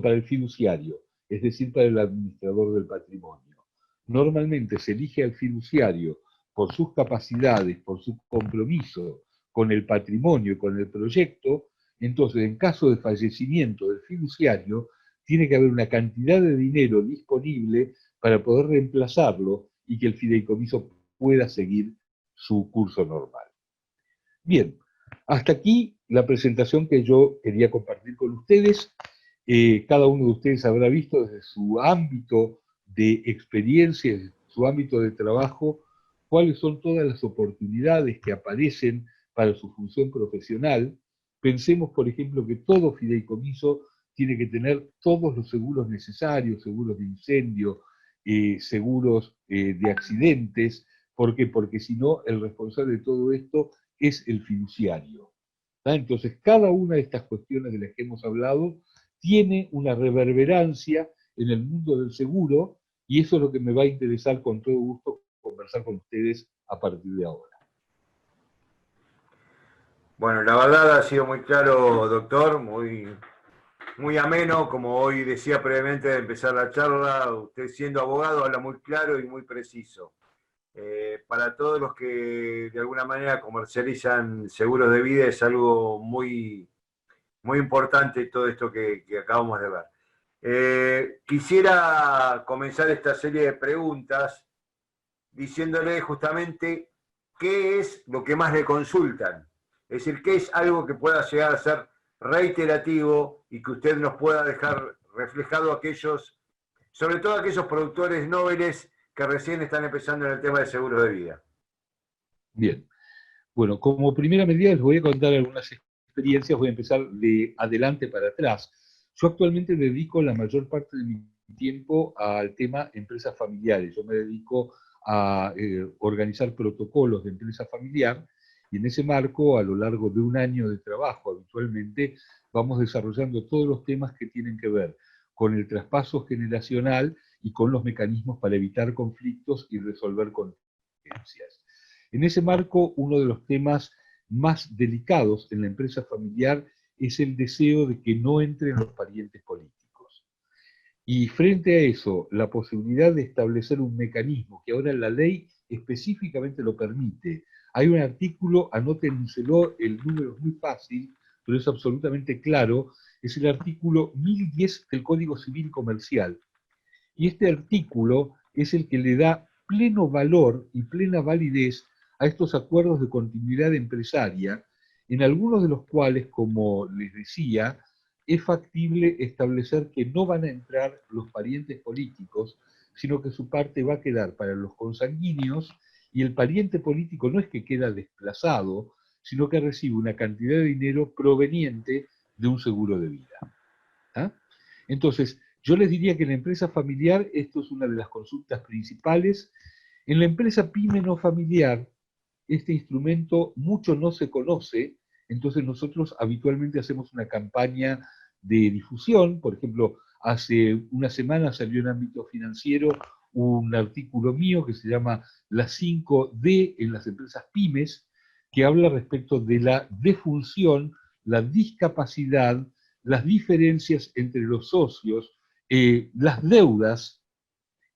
para el fiduciario, es decir, para el administrador del patrimonio. Normalmente se elige al fiduciario por sus capacidades, por su compromiso con el patrimonio y con el proyecto. Entonces, en caso de fallecimiento del fiduciario, tiene que haber una cantidad de dinero disponible para poder reemplazarlo y que el fideicomiso pueda seguir su curso normal. Bien, hasta aquí la presentación que yo quería compartir con ustedes. Cada uno de ustedes habrá visto desde su ámbito de experiencia, desde su ámbito de trabajo, cuáles son todas las oportunidades que aparecen para su función profesional. Pensemos, por ejemplo, que todo fideicomiso tiene que tener todos los seguros necesarios, seguros de incendio, seguros de accidentes. ¿Por qué? Porque si no, el responsable de todo esto es el fiduciario. Entonces, cada una de estas cuestiones de las que hemos hablado tiene una reverberancia en el mundo del seguro y eso es lo que me va a interesar con todo gusto conversar con ustedes a partir de ahora. Bueno, la verdad ha sido muy claro, doctor, muy ameno, como hoy decía previamente de empezar la charla, usted siendo abogado habla muy claro y muy preciso. Para todos los que de alguna manera comercializan seguros de vida es algo muy importante todo esto que acabamos de ver. Quisiera comenzar esta serie de preguntas diciéndole justamente qué es lo que más le consultan. Es decir, qué es algo que pueda llegar a ser reiterativo y que usted nos pueda dejar reflejado aquellos, sobre todo aquellos productores nobles que recién están empezando en el tema de seguros de vida. Bien. Bueno, como primera medida les voy a contar algunas experiencias, voy a empezar de adelante para atrás. Yo actualmente dedico la mayor parte de mi tiempo al tema empresas familiares. Yo me dedico a organizar protocolos de empresa familiar y en ese marco, a lo largo de un año de trabajo, habitualmente vamos desarrollando todos los temas que tienen que ver con el traspaso generacional y con los mecanismos para evitar conflictos y resolver contingencias. En ese marco, uno de los temas más delicados en la empresa familiar es el deseo de que no entren los parientes políticos. Y frente a eso, la posibilidad de establecer un mecanismo que ahora la ley específicamente lo permite. Hay un artículo, anótenselo, el número es muy fácil, pero es absolutamente claro, es el artículo 1010 del Código Civil Comercial. Y este artículo es el que le da pleno valor y plena validez a estos acuerdos de continuidad empresaria en algunos de los cuales, como les decía, es factible establecer que no van a entrar los parientes políticos, sino que su parte va a quedar para los consanguíneos, y el pariente político no es que queda desplazado, sino que recibe una cantidad de dinero proveniente de un seguro de vida. ¿Ah? Entonces, yo les diría que en la empresa familiar esto es una de las consultas principales. En la empresa pyme no familiar, este instrumento mucho no se conoce, entonces nosotros habitualmente hacemos una campaña de difusión. Por ejemplo, hace una semana salió en ámbito financiero un artículo mío que se llama Las 5D en las empresas pymes, que habla respecto de la defunción, la discapacidad, las diferencias entre los socios, las deudas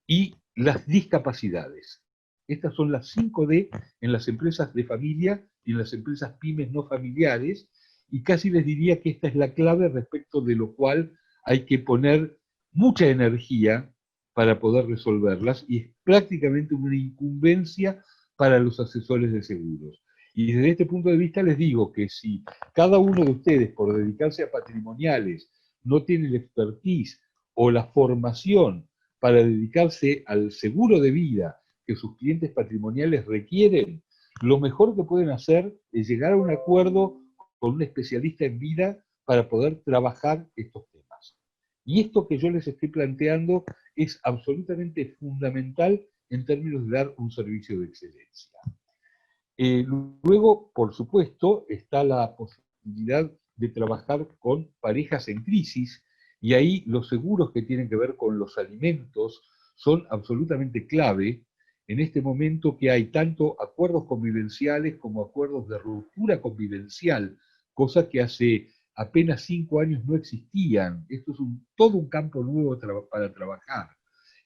y las discapacidades. Estas son las 5D en las empresas de familia y en las empresas pymes no familiares, y casi les diría que esta es la clave respecto de lo cual hay que poner mucha energía para poder resolverlas, y es prácticamente una incumbencia para los asesores de seguros. Y desde este punto de vista les digo que si cada uno de ustedes, por dedicarse a patrimoniales, no tiene el expertise o la formación para dedicarse al seguro de vida que sus clientes patrimoniales requieren, lo mejor que pueden hacer es llegar a un acuerdo con un especialista en vida para poder trabajar estos temas. Y esto que yo les estoy planteando es absolutamente fundamental en términos de dar un servicio de excelencia. Luego, por supuesto, está la posibilidad de trabajar con parejas en crisis, y ahí los seguros que tienen que ver con los alimentos son absolutamente clave en este momento, que hay tanto acuerdos convivenciales como acuerdos de ruptura convivencial, cosa que hace apenas 5 años no existían. Esto es todo un campo nuevo para trabajar.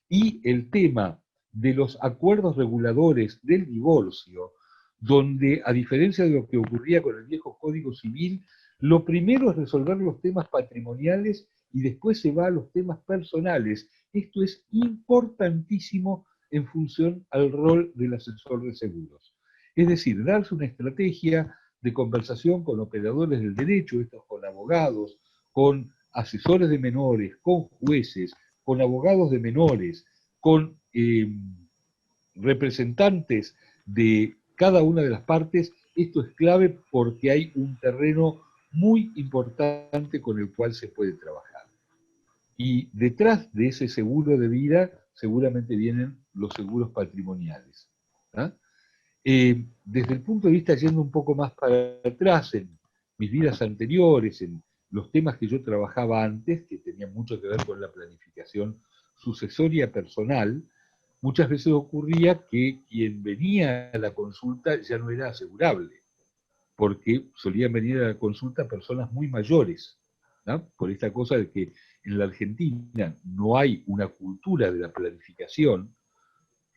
Y el tema de los acuerdos reguladores del divorcio, donde, a diferencia de lo que ocurría con el viejo Código Civil, lo primero es resolver los temas patrimoniales y después se va a los temas personales. Esto es importantísimo en función al rol del asesor de seguros. Es decir, darse una estrategia de conversación con operadores del derecho, estos con abogados, con asesores de menores, con jueces, con abogados de menores, con representantes de cada una de las partes. Esto es clave porque hay un terreno muy importante con el cual se puede trabajar. Y detrás de ese seguro de vida seguramente vienen los seguros patrimoniales. ¿Ah? Desde el punto de vista, yendo un poco más para atrás, en mis vidas anteriores, en los temas que yo trabajaba antes, que tenían mucho que ver con la planificación sucesoria personal, muchas veces ocurría que quien venía a la consulta ya no era asegurable, porque solían venir a la consulta personas muy mayores, ¿no? Por esta cosa de que en la Argentina no hay una cultura de la planificación.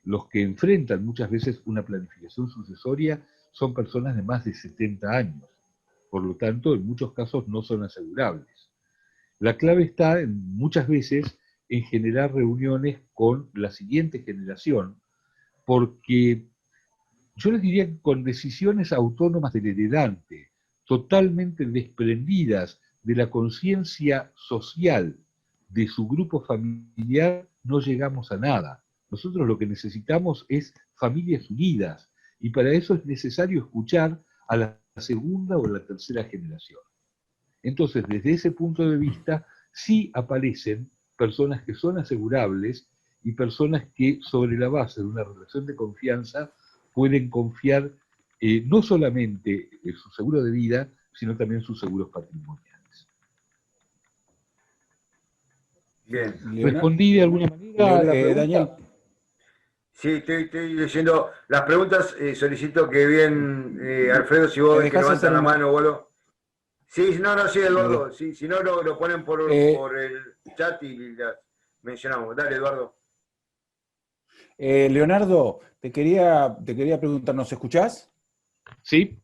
Los que enfrentan muchas veces una planificación sucesoria son personas de más de 70 años. Por lo tanto, en muchos casos no son asegurables. La clave está muchas veces en generar reuniones con la siguiente generación, porque yo les diría que con decisiones autónomas del heredante, totalmente desprendidas de la conciencia social de su grupo familiar, no llegamos a nada. Nosotros lo que necesitamos es familias unidas, y para eso es necesario escuchar a la segunda o la tercera generación. Entonces, desde ese punto de vista, sí aparecen personas que son asegurables y personas que, sobre la base de una relación de confianza, pueden confiar no solamente en su seguro de vida, sino también en sus seguros patrimoniales. Bien. ¿Respondí de alguna manera a la pregunta? Daniel. Sí, estoy leyendo las preguntas. Solicito que bien, Alfredo, si vos ves que levantan la mano o algo. Sí, sí, Eduardo. Sí, si no, lo ponen por el chat y las mencionamos. Dale, Eduardo. Leonardo, te quería preguntar, ¿nos escuchás? Sí.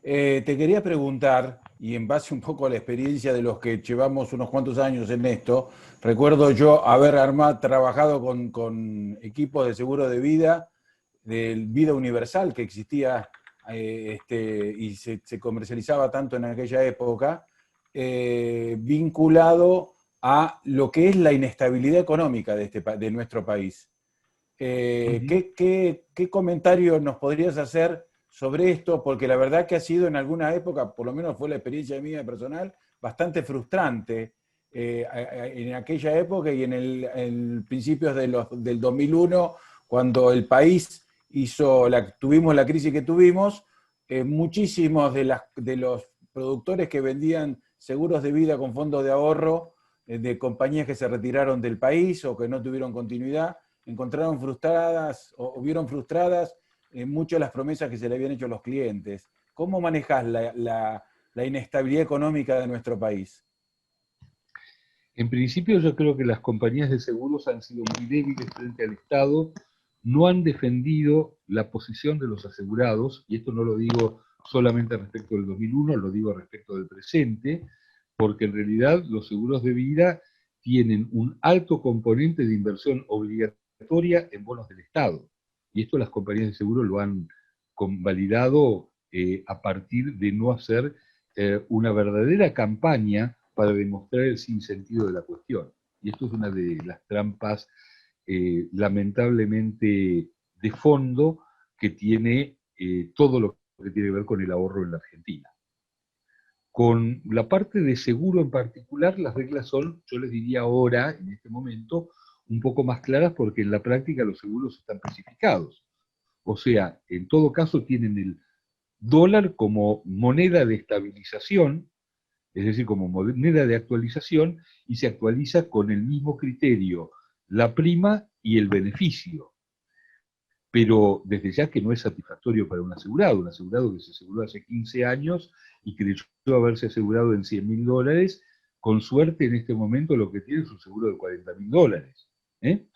Te quería preguntar, y en base un poco a la experiencia de los que llevamos unos cuantos años en esto, recuerdo yo haber trabajado con equipos de seguro de vida, del Vida Universal, que existía y se comercializaba tanto en aquella época, vinculado a lo que es la inestabilidad económica de nuestro país. ¿Qué comentario nos podrías hacer sobre esto? Porque la verdad que ha sido en alguna época, por lo menos fue la experiencia mía personal, bastante frustrante en aquella época y en principios del 2001, cuando el país tuvimos la crisis que tuvimos. Muchísimos de los productores que vendían seguros de vida con fondos de ahorro de compañías que se retiraron del país o que no tuvieron continuidad, encontraron frustradas o vieron frustradas muchas de las promesas que se le habían hecho a los clientes. ¿Cómo manejás la inestabilidad económica de nuestro país? En principio yo creo que las compañías de seguros han sido muy débiles frente al Estado, no han defendido la posición de los asegurados, y esto no lo digo solamente respecto del 2001, lo digo respecto del presente, porque en realidad los seguros de vida tienen un alto componente de inversión obligatoria en bonos del Estado, y esto las compañías de seguro lo han convalidado a partir de no hacer una verdadera campaña para demostrar el sinsentido de la cuestión. Y esto es una de las trampas lamentablemente de fondo que tiene todo lo que tiene que ver con el ahorro en la Argentina. Con la parte de seguro en particular, las reglas son, yo les diría ahora, en este momento, un poco más claras porque en la práctica los seguros están especificados. O sea, en todo caso tienen el dólar como moneda de estabilización, es decir, como moneda de actualización, y se actualiza con el mismo criterio, la prima y el beneficio. Pero desde ya que no es satisfactorio para un asegurado que se aseguró hace 15 años y creyó haberse asegurado en $100.000, con suerte en este momento lo que tiene es un seguro de $40.000.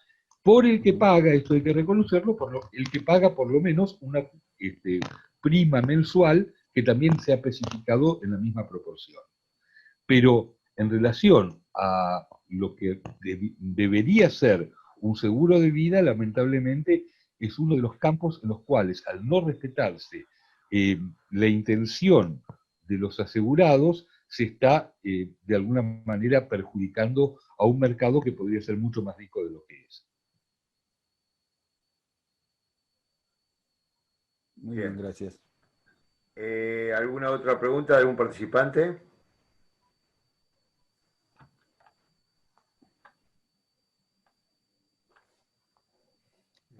Por el que paga, esto hay que reconocerlo, el que paga por lo menos una prima mensual que también se ha especificado en la misma proporción. Pero en relación a lo que debería ser un seguro de vida, lamentablemente es uno de los campos en los cuales, al no respetarse la intención de los asegurados, se está de alguna manera perjudicando a un mercado que podría ser mucho más rico de lo que es. Muy bien, gracias. ¿Alguna otra pregunta de algún participante?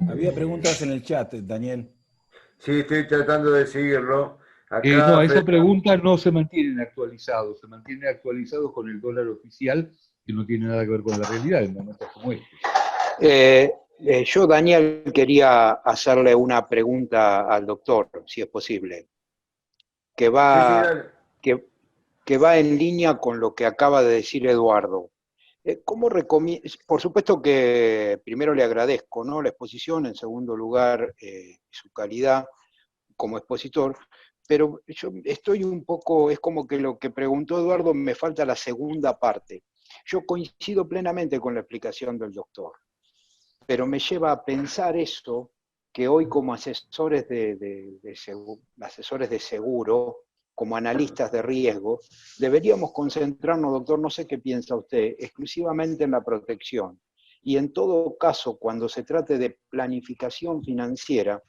Había preguntas en el chat, Daniel. Sí, estoy tratando de seguirlo. No, esa pregunta no se mantienen actualizados, se mantienen actualizados con el dólar oficial, que no tiene nada que ver con la realidad en momentos como este. Yo, Daniel, quería hacerle una pregunta al doctor, si es posible, que va, que va en línea con lo que acaba de decir Eduardo. Por supuesto que primero le agradezco, ¿no?, la exposición, en segundo lugar su calidad como expositor, pero yo estoy un poco, es como que lo que preguntó Eduardo me falta la segunda parte. Yo coincido plenamente con la explicación del doctor, pero me lleva a pensar esto, que hoy como asesores de seguro, como analistas de riesgo, deberíamos concentrarnos, doctor, no sé qué piensa usted, exclusivamente en la protección. Y en todo caso, cuando se trate de planificación financiera,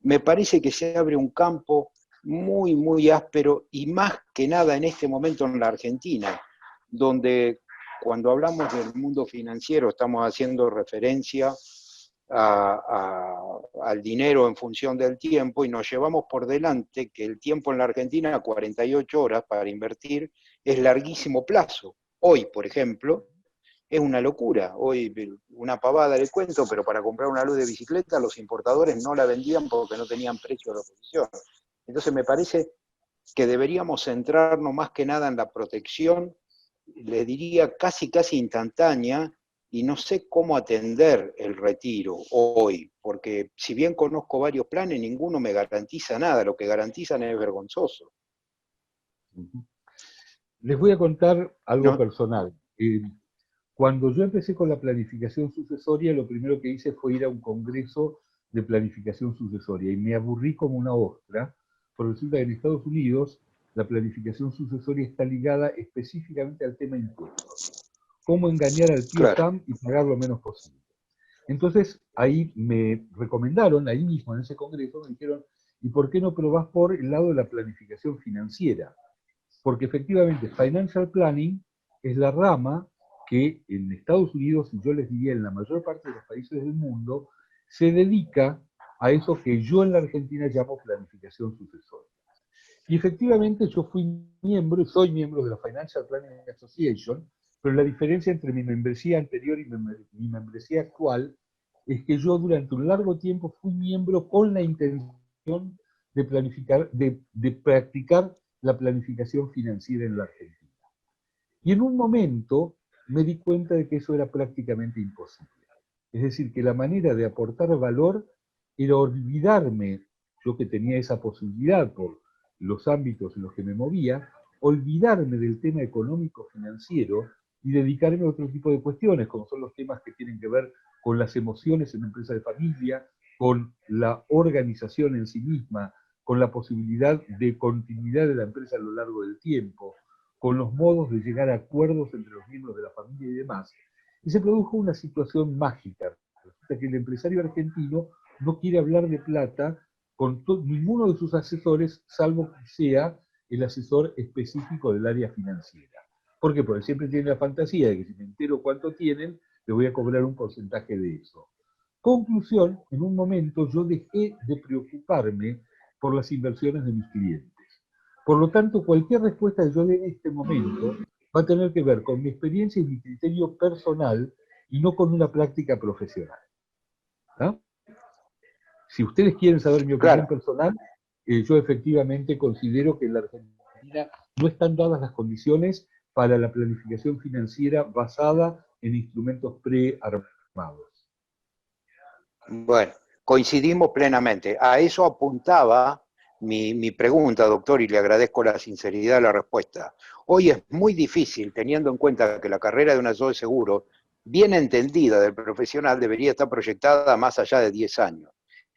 me parece que se abre un campo muy, muy áspero, y más que nada en este momento en la Argentina, donde cuando hablamos del mundo financiero estamos haciendo referencia al dinero en función del tiempo, y nos llevamos por delante que el tiempo en la Argentina, 48 horas para invertir, es larguísimo plazo. Hoy, por ejemplo, es una locura. Hoy, una pavada le cuento, pero para comprar una luz de bicicleta los importadores no la vendían porque no tenían precio de oposición. Entonces me parece que deberíamos centrarnos más que nada en la protección, le diría casi instantánea, y no sé cómo atender el retiro hoy, porque si bien conozco varios planes, ninguno me garantiza nada, lo que garantizan es vergonzoso. Les voy a contar algo personal. Cuando yo empecé con la planificación sucesoria, lo primero que hice fue ir a un congreso de planificación sucesoria, y me aburrí como una ostra, porque resulta que en Estados Unidos la planificación sucesoria está ligada específicamente al tema impuestos. Cómo engañar al tío Claro, Sam y pagar lo menos posible. Entonces, ahí me recomendaron, ahí mismo en ese congreso, me dijeron, ¿y por qué no probás por el lado de la planificación financiera? Porque efectivamente, financial planning es la rama que en Estados Unidos, y yo les diría en la mayor parte de los países del mundo, se dedica a eso que yo en la Argentina llamo planificación sucesoria. Y efectivamente yo fui miembro, y soy miembro de la Financial Planning Association, pero la diferencia entre mi membresía anterior y mi membresía actual es que yo durante un largo tiempo fui miembro con la intención de planificar, de practicar la planificación financiera en la Argentina. Y en un momento me di cuenta de que eso era prácticamente imposible. Es decir, que la manera de aportar valor era olvidarme, yo que tenía esa posibilidad por los ámbitos en los que me movía, olvidarme del tema económico financiero y dedicarme a otro tipo de cuestiones, como son los temas que tienen que ver con las emociones en una empresa de familia, con la organización en sí misma, con la posibilidad de continuidad de la empresa a lo largo del tiempo, con los modos de llegar a acuerdos entre los miembros de la familia y demás. Y se produjo una situación mágica. Resulta que el empresario argentino no quiere hablar de plata con ninguno de sus asesores, salvo que sea el asesor específico del área financiera. ¿Por qué? Porque siempre tiene la fantasía de que si me entero cuánto tienen, le voy a cobrar un porcentaje de eso. Conclusión, en un momento yo dejé de preocuparme por las inversiones de mis clientes. Por lo tanto, cualquier respuesta que yo dé en este momento va a tener que ver con mi experiencia y mi criterio personal y no con una práctica profesional. ¿No? Si ustedes quieren saber mi opinión claro. personal, yo efectivamente considero que en la Argentina no están dadas las condiciones para la planificación financiera basada en instrumentos prearmados. Bueno, coincidimos plenamente. A eso apuntaba mi pregunta, doctor, y le agradezco la sinceridad de la respuesta. Hoy es muy difícil, teniendo en cuenta que la carrera de un asesor de seguro, bien entendida del profesional, debería estar proyectada más allá de 10 años.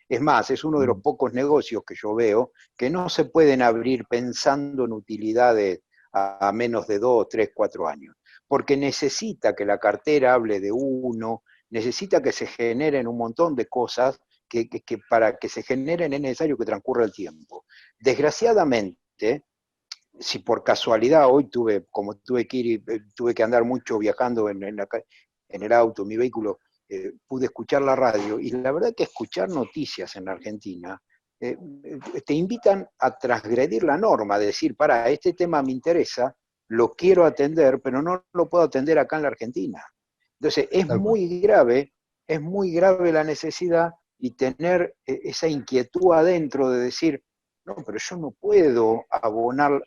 Es más, es uno de los pocos negocios que yo veo que no se pueden abrir pensando en utilidades a menos de 2, 3, 4 años, porque necesita que la cartera hable de uno, necesita que se generen un montón de cosas que para que se generen es necesario que transcurra el tiempo. Desgraciadamente, si por casualidad hoy como tuve que ir, tuve que andar mucho viajando en el auto, en mi vehículo, pude escuchar la radio, y la verdad que escuchar noticias en la Argentina te invitan a transgredir la norma, de decir, para, este tema me interesa, lo quiero atender, pero no lo puedo atender acá en la Argentina. Entonces es muy grave la necesidad y tener esa inquietud adentro de decir, no, pero yo no puedo abonar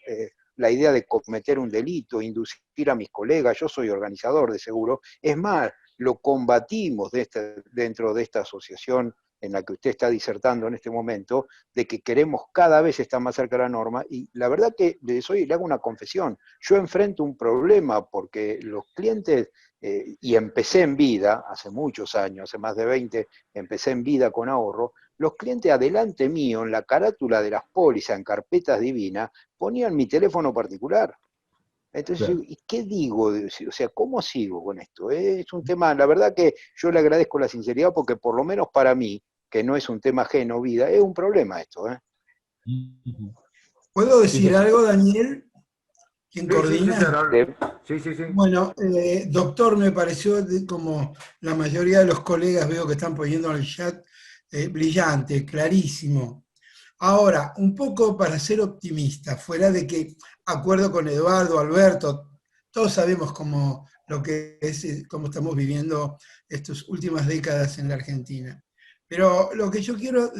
la idea de cometer un delito, inducir a mis colegas, yo soy organizador de seguro. Es más, lo combatimos dentro de esta asociación en la que usted está disertando en este momento, de que queremos cada vez estar más cerca de la norma, y la verdad que le hago una confesión, yo enfrento un problema porque los clientes, y empecé en vida, hace muchos años, hace más de 20, empecé en vida con ahorro, los clientes adelante mío, en la carátula de las pólizas, en carpetas divinas, ponían mi teléfono particular. Entonces, Claro. ¿y qué digo? O sea, ¿cómo sigo con esto? Es un tema, la verdad que yo le agradezco la sinceridad, porque por lo menos para mí, que no es un tema ajeno, vida, es un problema esto. ¿Puedo Sí, decir algo, Daniel? ¿Quién Sí, sí, sí, coordina? señor. Sí, sí, sí. Bueno, doctor, me pareció como la mayoría de los colegas veo que están poniendo en el chat, brillante, clarísimo. Ahora, un poco para ser optimista, fuera de que acuerdo con Eduardo, Alberto, todos sabemos cómo, lo que es, cómo estamos viviendo estas últimas décadas en la Argentina. Pero lo que yo quiero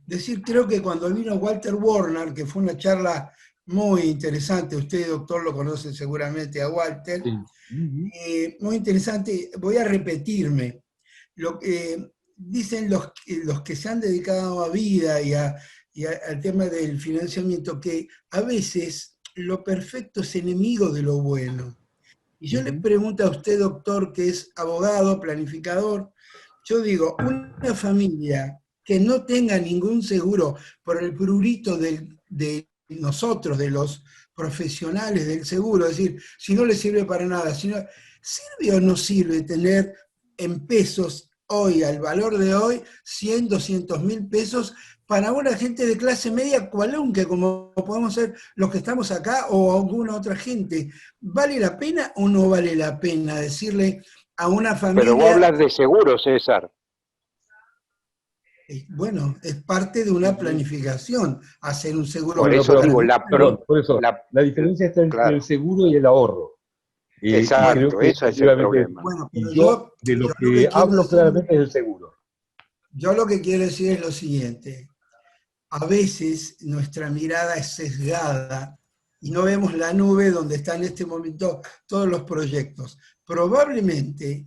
decir, creo que cuando vino Walter Warner, que fue una charla muy interesante, usted, doctor, lo conoce seguramente a Walter, sí. muy interesante, voy a repetirme. Lo que dicen los que se han dedicado a vida y al tema del financiamiento, que a veces lo perfecto es enemigo de lo bueno. Y yo le pregunto a usted, doctor, que es abogado, planificador, yo digo, una familia que no tenga ningún seguro por el prurito de nosotros, de los profesionales del seguro, es decir, si no le sirve para nada, ¿sirve o no sirve tener en pesos hoy, al valor de hoy, 100, 200 mil pesos para una gente de clase media, cualunque, como podemos ser los que estamos acá o alguna otra gente? ¿Vale la pena o no vale la pena decirle a una familia? Pero vos hablas de seguro, César. Bueno, es parte de una planificación hacer un seguro. Por eso digo, la diferencia está entre el seguro y el ahorro. Exacto, ese es el problema. Bueno, y yo de lo que hablo claramente es el seguro. Yo lo que quiero decir es lo siguiente. A veces nuestra mirada es sesgada y no vemos la nube donde están en este momento todos los proyectos. Probablemente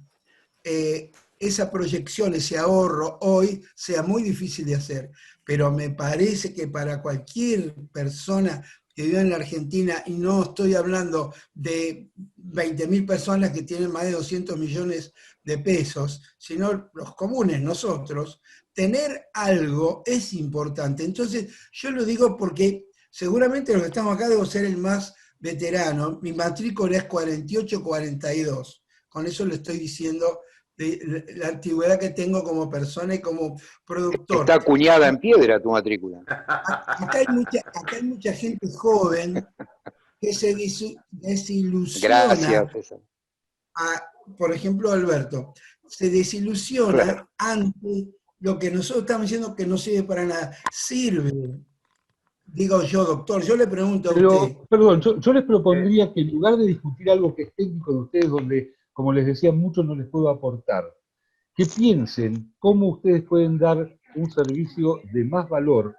esa proyección, ese ahorro hoy sea muy difícil de hacer, pero me parece que para cualquier persona que vive en la Argentina, y no estoy hablando de 20.000 personas que tienen más de 200 millones de pesos, sino los comunes, nosotros, tener algo es importante. Entonces, yo lo digo porque seguramente los que estamos acá debo ser el más veterano, mi matrícula es 4842, con eso le estoy diciendo de la antigüedad que tengo como persona y como productor. Está acuñada en piedra tu matrícula. Acá hay mucha gente joven que se desilusiona. Gracias, César. Por ejemplo, Alberto, se desilusiona ante lo que nosotros estamos diciendo que no sirve para nada. Sirve. Digo yo, doctor, yo le pregunto a usted. Perdón, yo les propondría que en lugar de discutir algo que es técnico de ustedes, donde, como les decía, mucho no les puedo aportar, que piensen cómo ustedes pueden dar un servicio de más valor,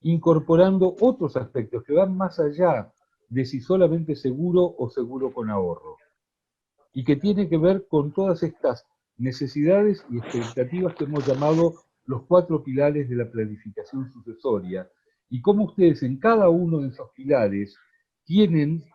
incorporando otros aspectos que van más allá de si solamente seguro o seguro con ahorro, y que tiene que ver con todas estas necesidades y expectativas que hemos llamado los 4 pilares de la planificación sucesoria, y cómo ustedes en cada uno de esos pilares tienen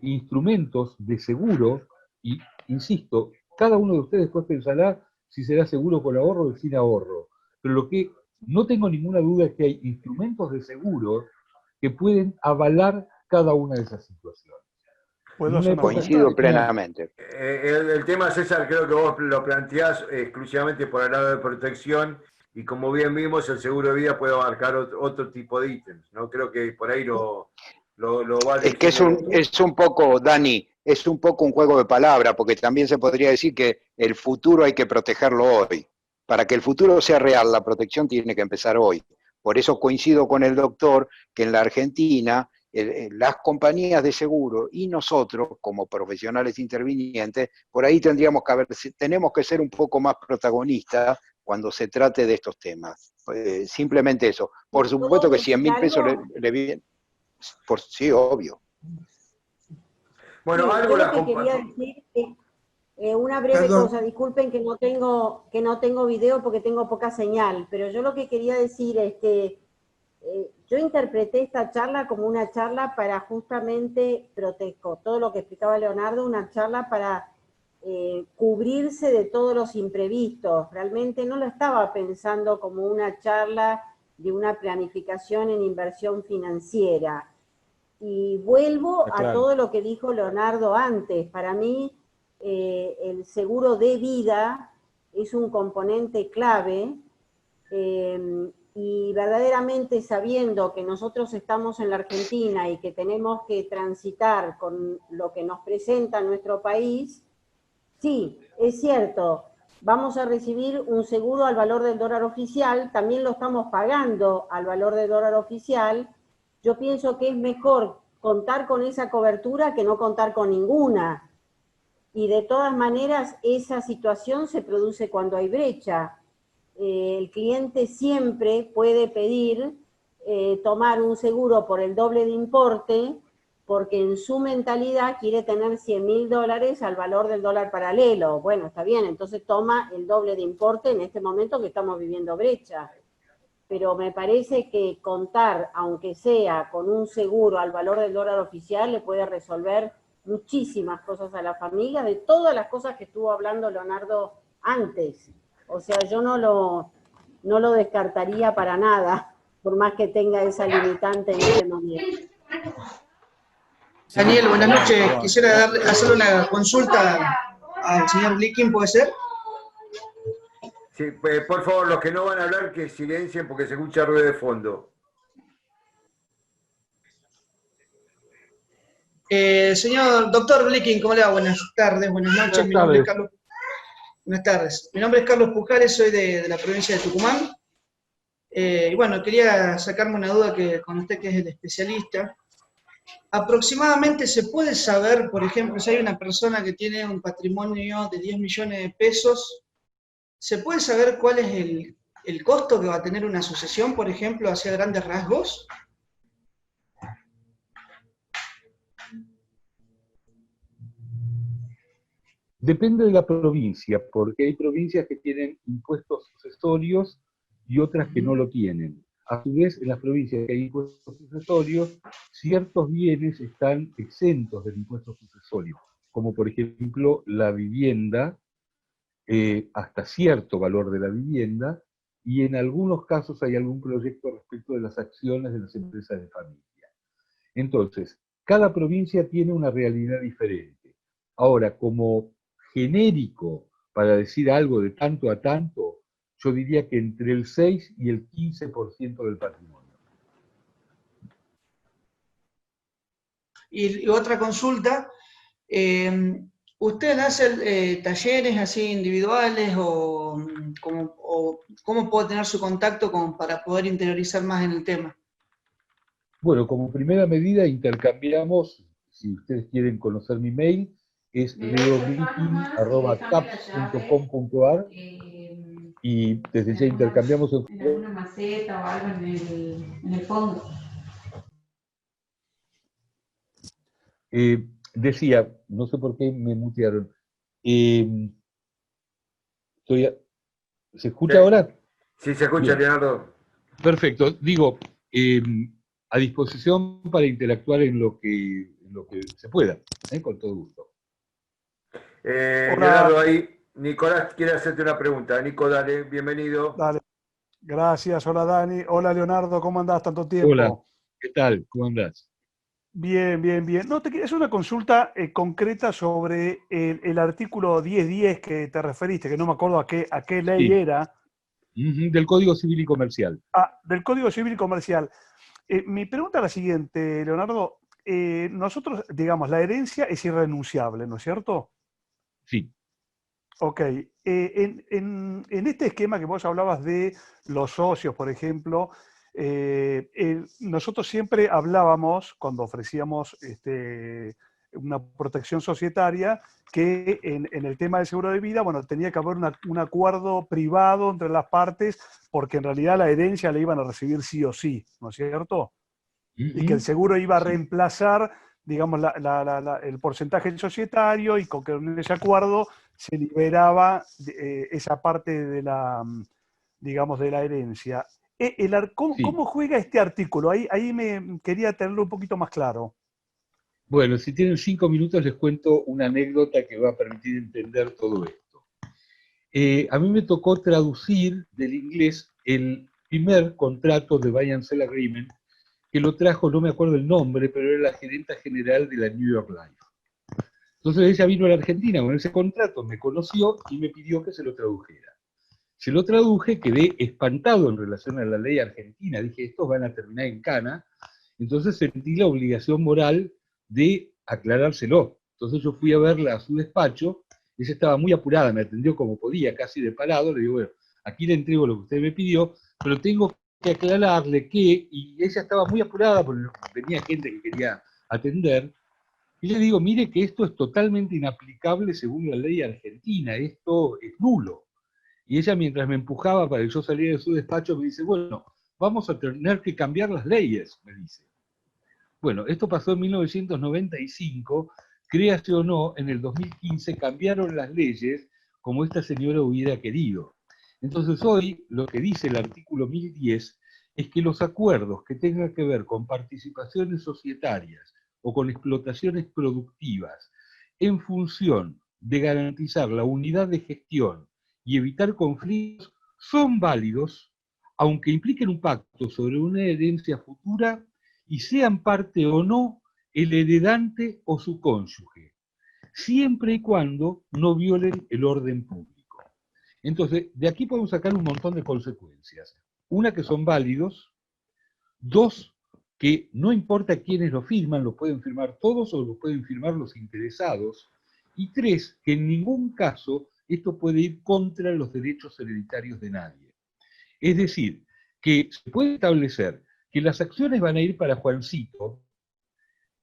instrumentos de seguro, y insisto, cada uno de ustedes después pensará si será seguro con ahorro o sin ahorro, pero lo que no tengo ninguna duda es que hay instrumentos de seguro que pueden avalar cada una de esas situaciones. Coincido plenamente. El tema, César, creo que vos lo planteás exclusivamente por el lado de protección, y como bien vimos, el seguro de vida puede abarcar otro tipo de ítems, ¿no? Creo que por ahí lo va a Es que es un poco, Dani, es un poco un juego de palabras, porque también se podría decir que el futuro hay que protegerlo hoy. Para que el futuro sea real, la protección tiene que empezar hoy. Por eso coincido con el doctor que en la Argentina las compañías de seguro y nosotros, como profesionales intervinientes, por ahí tenemos que ser un poco más protagonistas cuando se trate de estos temas. Simplemente eso. Por supuesto que 100.000 pesos le vienen. Sí, obvio. Bueno, sí, algo yo lo que quería decir es una breve cosa, disculpen que no tengo video porque tengo poca señal, pero yo lo que quería decir es que yo interpreté esta charla como una charla para justamente proteger todo lo que explicaba Leonardo, una charla para cubrirse de todos los imprevistos. Realmente no lo estaba pensando como una charla de una planificación en inversión financiera. Y vuelvo a todo lo que dijo Leonardo antes. Para mí, el seguro de vida es un componente clave, y verdaderamente sabiendo que nosotros estamos en la Argentina y que tenemos que transitar con lo que nos presenta nuestro país, sí, es cierto, vamos a recibir un seguro al valor del dólar oficial, también lo estamos pagando al valor del dólar oficial. Yo pienso que es mejor contar con esa cobertura que no contar con ninguna. Y de todas maneras, esa situación se produce cuando hay brecha. El cliente siempre puede pedir tomar un seguro por el doble de importe, porque en su mentalidad quiere tener $100.000 al valor del dólar paralelo. Bueno, está bien, entonces toma el doble de importe en este momento que estamos viviendo brecha. Pero me parece que contar, aunque sea con un seguro al valor del dólar oficial, le puede resolver muchísimas cosas a la familia, de todas las cosas que estuvo hablando Leonardo antes. O sea, yo no no lo descartaría para nada, por más que tenga esa limitante en este momento. Daniel, buenas noches. Quisiera hacerle una consulta al señor Blikin, ¿puede ser? Sí, pues, por favor, los que no van a hablar, que silencien porque se escucha ruido de fondo. Señor doctor Blikin, ¿cómo le va? Buenas tardes, buenas noches. Mi nombre es Carlos. Buenas tardes. Mi nombre es Carlos Pujales, soy de la provincia de Tucumán. Y bueno, quería sacarme una duda con usted, que es el especialista. Aproximadamente se puede saber, por ejemplo, si hay una persona que tiene un patrimonio de 10 millones de pesos, ¿se puede saber cuál es el costo que va a tener una sucesión, por ejemplo, hacia grandes rasgos? Depende de la provincia, porque hay provincias que tienen impuestos sucesorios y otras que no lo tienen. A su vez, en las provincias que hay impuestos sucesorios, ciertos bienes están exentos del impuesto sucesorio, como por ejemplo la vivienda, hasta cierto valor de la vivienda, y en algunos casos hay algún proyecto respecto de las acciones de las empresas de familia. Entonces, cada provincia tiene una realidad diferente. Ahora, como genérico, para decir algo de tanto a tanto, yo diría que entre el 6 y el 15% del patrimonio. Y otra consulta, ¿usted hace talleres así individuales o cómo puedo tener su contacto para poder interiorizar más en el tema? Bueno, como primera medida intercambiamos, si ustedes quieren conocer mi mail, es leoblikin@caps.com.ar y desde ya intercambiamos en alguna maceta o algo en el fondo. Decía, no sé por qué me mutearon. ¿Se escucha ahora? Sí, se escucha, Leonardo. Perfecto. Digo, a disposición para interactuar en lo que se pueda, con todo gusto. Leonardo, ahí Nicolás quiere hacerte una pregunta. Nico, dale, bienvenido. Dale. Gracias, hola Dani. Hola Leonardo, ¿cómo andás tanto tiempo? Hola, ¿qué tal? ¿Cómo andás? Bien, bien, bien. No, es una consulta concreta sobre el artículo 1010 que te referiste, que no me acuerdo a qué ley era. Del Código Civil y Comercial. Del Código Civil y Comercial. Mi pregunta es la siguiente, Leonardo. Nosotros, digamos, la herencia es irrenunciable, ¿no es cierto? Sí. Ok. En este esquema que vos hablabas de los socios, por ejemplo, nosotros siempre hablábamos, cuando ofrecíamos una protección societaria, que en el tema del seguro de vida, bueno, tenía que haber un acuerdo privado entre las partes, porque en realidad la herencia la iban a recibir sí o sí, ¿no es cierto? Y que el seguro iba a reemplazar, digamos, el porcentaje societario, y con ese acuerdo se liberaba esa parte de digamos, de la herencia. ¿Cómo juega este artículo? Ahí me quería tenerlo un poquito más claro. Bueno, si tienen 5 minutos les cuento una anécdota que va a permitir entender todo esto. A mí me tocó traducir del inglés el primer contrato de Buy and Sell Agreement, que lo trajo, no me acuerdo el nombre, pero era la gerenta general de la New York Life. Entonces ella vino a la Argentina con ese contrato, me conoció y me pidió que se lo tradujera. Se lo traduje, quedé espantado en relación a la ley argentina, dije, estos van a terminar en cana, entonces sentí la obligación moral de aclarárselo. Entonces yo fui a verla a su despacho, ella estaba muy apurada, me atendió como podía, casi de parado, le digo, bueno, aquí le entrego lo que usted me pidió, pero tengo que aclararle que, y ella estaba muy apurada porque venía gente que quería atender, y le digo, mire que esto es totalmente inaplicable según la ley argentina, esto es nulo. Y ella, mientras me empujaba para que yo saliera de su despacho, me dice, bueno, vamos a tener que cambiar las leyes, me dice. Bueno, esto pasó en 1995, créase o no, en el 2015 cambiaron las leyes como esta señora hubiera querido. Entonces hoy lo que dice el artículo 1010 es que los acuerdos que tengan que ver con participaciones societarias o con explotaciones productivas en función de garantizar la unidad de gestión y evitar conflictos son válidos aunque impliquen un pacto sobre una herencia futura y sean parte o no el heredante o su cónyuge, siempre y cuando no violen el orden público. Entonces, de aquí podemos sacar un montón de consecuencias. Una, que son válidos. Dos, que no importa quiénes lo firman, lo pueden firmar todos o lo pueden firmar los interesados. Y tres, que en ningún caso esto puede ir contra los derechos hereditarios de nadie. Es decir, que se puede establecer que las acciones van a ir para Juancito,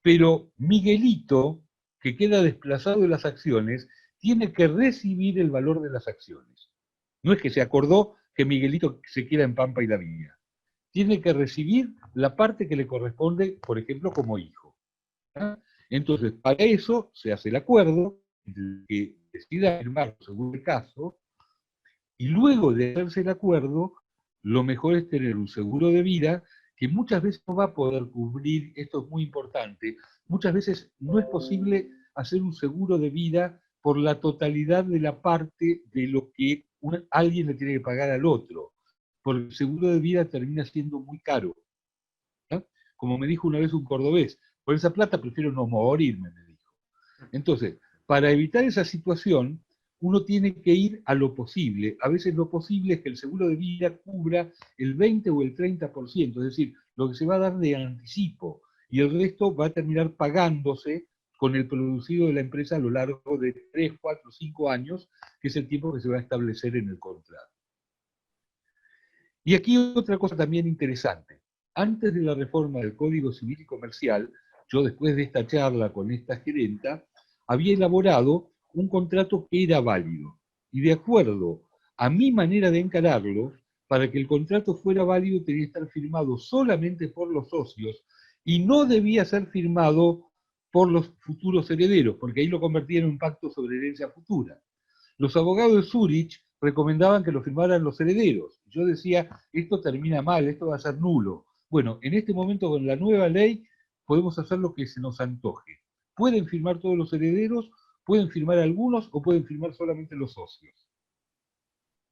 pero Miguelito, que queda desplazado de las acciones, tiene que recibir el valor de las acciones. No es que se acordó que Miguelito se queda en Pampa y la Villa. Tiene que recibir la parte que le corresponde, por ejemplo, como hijo. ¿Ah? Entonces, para eso se hace el acuerdo, el que decida firmar según el caso, y luego de hacerse el acuerdo, lo mejor es tener un seguro de vida que muchas veces no va a poder cubrir, esto es muy importante, muchas veces no es posible hacer un seguro de vida por la totalidad de la parte de lo que alguien le tiene que pagar al otro, porque el seguro de vida termina siendo muy caro. ¿Ah? Como me dijo una vez un cordobés, por esa plata prefiero no morirme, me dijo. Entonces, para evitar esa situación, uno tiene que ir a lo posible. A veces lo posible es que el seguro de vida cubra el 20 o el 30%, es decir, lo que se va a dar de anticipo, y el resto va a terminar pagándose con el producido de la empresa a lo largo de 3, 4, 5 años, que es el tiempo que se va a establecer en el contrato. Y aquí otra cosa también interesante. Antes de la reforma del Código Civil y Comercial, yo después de esta charla con esta gerenta, había elaborado un contrato que era válido. Y de acuerdo a mi manera de encararlo, para que el contrato fuera válido tenía que estar firmado solamente por los socios y no debía ser firmado por los futuros herederos, porque ahí lo convertían en un pacto sobre herencia futura. Los abogados de Zurich recomendaban que lo firmaran los herederos. Yo decía, esto termina mal, esto va a ser nulo. Bueno, en este momento con la nueva ley podemos hacer lo que se nos antoje. Pueden firmar todos los herederos, pueden firmar algunos o pueden firmar solamente los socios.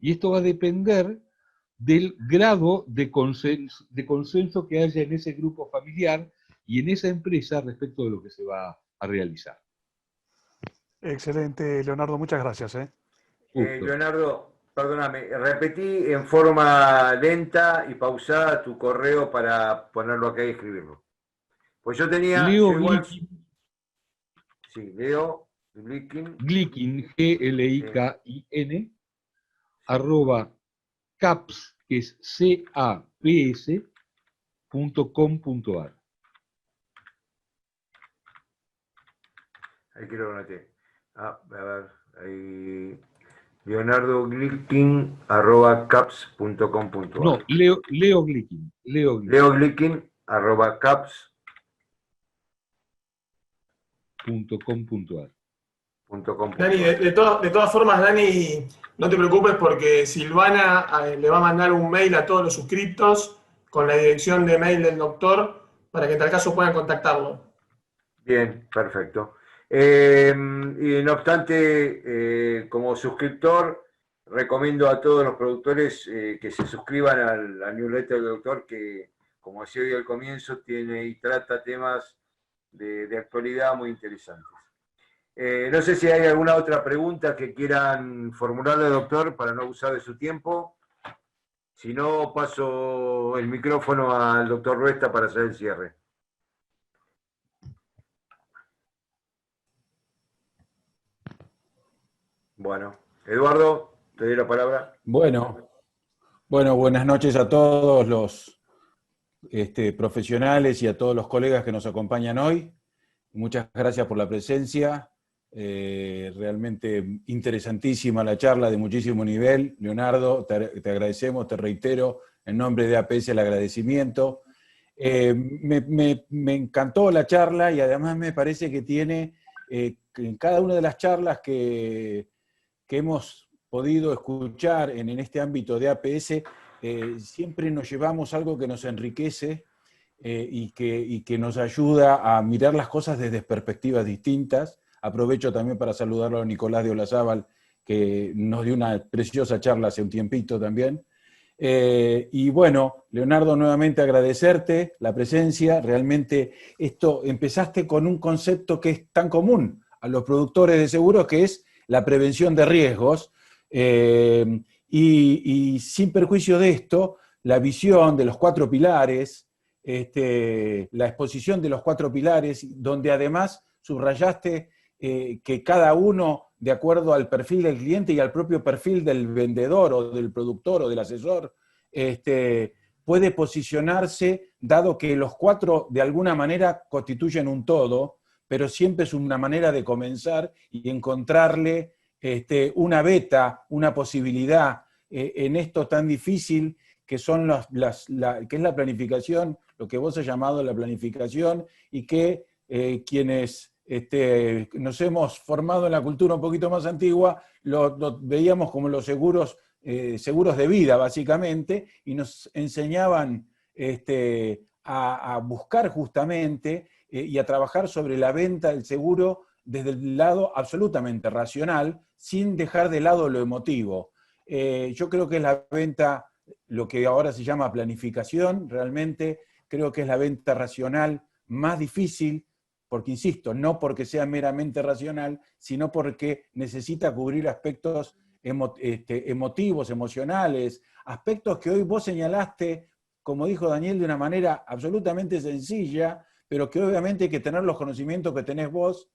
Y esto va a depender del grado de consenso que haya en ese grupo familiar y en esa empresa respecto de lo que se va a realizar. Excelente, Leonardo, muchas gracias. Leonardo, perdóname, repetí en forma lenta y pausada tu correo para ponerlo acá y escribirlo. Pues yo tenía... Leo yo igual, Glikin, sí, Leo Glikin, Glikin, @ caps, que es caps.com.ar. Ahí quiero que noté. A ver, ahí... Leonardo Glikin @caps.com.ar. No, Leo Glikin. Leo Glikin .com.ar. Dani, de todas formas, Dani, no te preocupes porque Silvana le va a mandar un mail a todos los suscriptos con la dirección de mail del doctor para que en tal caso puedan contactarlo. Bien, perfecto. Y no obstante, como suscriptor, recomiendo a todos los productores que se suscriban al newsletter del doctor, que, como decía hoy al comienzo, tiene y trata temas de actualidad muy interesantes. No sé si hay alguna otra pregunta que quieran formularle, doctor, para no abusar de su tiempo. Si no, paso el micrófono al doctor Ruesta para hacer el cierre. Bueno, Eduardo, te doy la palabra. Bueno, buenas noches a todos los profesionales y a todos los colegas que nos acompañan hoy. Muchas gracias por la presencia. Realmente interesantísima la charla, de muchísimo nivel. Leonardo, te agradecemos, te reitero, en nombre de APS el agradecimiento. Me encantó la charla y además me parece que tiene, en cada una de las charlas que hemos podido escuchar en este ámbito de APS, siempre nos llevamos algo que nos enriquece y que nos ayuda a mirar las cosas desde perspectivas distintas. Aprovecho también para saludarlo a Nicolás de Olazábal, que nos dio una preciosa charla hace un tiempito también. Y bueno, Leonardo, nuevamente agradecerte la presencia. Realmente empezaste con un concepto que es tan común a los productores de seguros, que es la prevención de riesgos. Y sin perjuicio de esto, la visión de los 4 pilares, la exposición de los 4 pilares, donde además subrayaste que cada uno, de acuerdo al perfil del cliente y al propio perfil del vendedor o del productor o del asesor, puede posicionarse, dado que los 4 de alguna manera constituyen un todo, pero siempre es una manera de comenzar y encontrarle una beta, una posibilidad en esto tan difícil que son que es la planificación, lo que vos has llamado la planificación, y que quienes nos hemos formado en la cultura un poquito más antigua, lo veíamos como los seguros de vida, básicamente, y nos enseñaban a buscar justamente y a trabajar sobre la venta del seguro desde el lado absolutamente racional, sin dejar de lado lo emotivo. Yo creo que es la venta, lo que ahora se llama planificación, realmente creo que es la venta racional más difícil, porque insisto, no porque sea meramente racional, sino porque necesita cubrir aspectos emotivos, emocionales, aspectos que hoy vos señalaste, como dijo Daniel, de una manera absolutamente sencilla, pero que obviamente hay que tener los conocimientos que tenés vos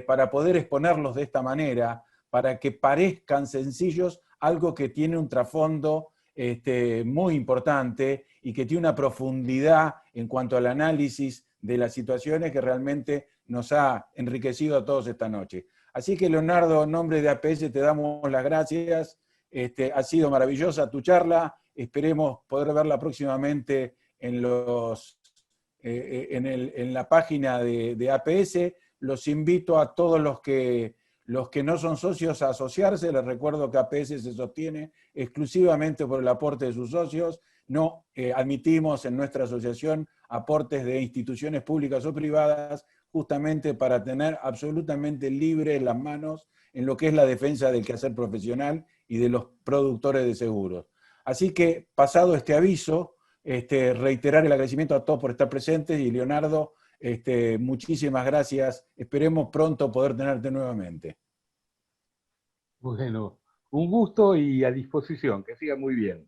para poder exponerlos de esta manera, para que parezcan sencillos, algo que tiene un trasfondo muy importante y que tiene una profundidad en cuanto al análisis de las situaciones que realmente nos ha enriquecido a todos esta noche. Así que, Leonardo, en nombre de APS te damos las gracias. Ha sido maravillosa tu charla. Esperemos poder verla próximamente en la página de APS. Los invito a todos los que no son socios a asociarse. Les recuerdo que APS se sostiene exclusivamente por el aporte de sus socios. No admitimos en nuestra asociación aportes de instituciones públicas o privadas, justamente para tener absolutamente libres las manos en lo que es la defensa del quehacer profesional y de los productores de seguros. Así que, pasado este aviso, reiterar el agradecimiento a todos por estar presentes, y Leonardo, muchísimas gracias. Esperemos pronto poder tenerte nuevamente. Bueno, un gusto y a disposición. Que siga muy bien.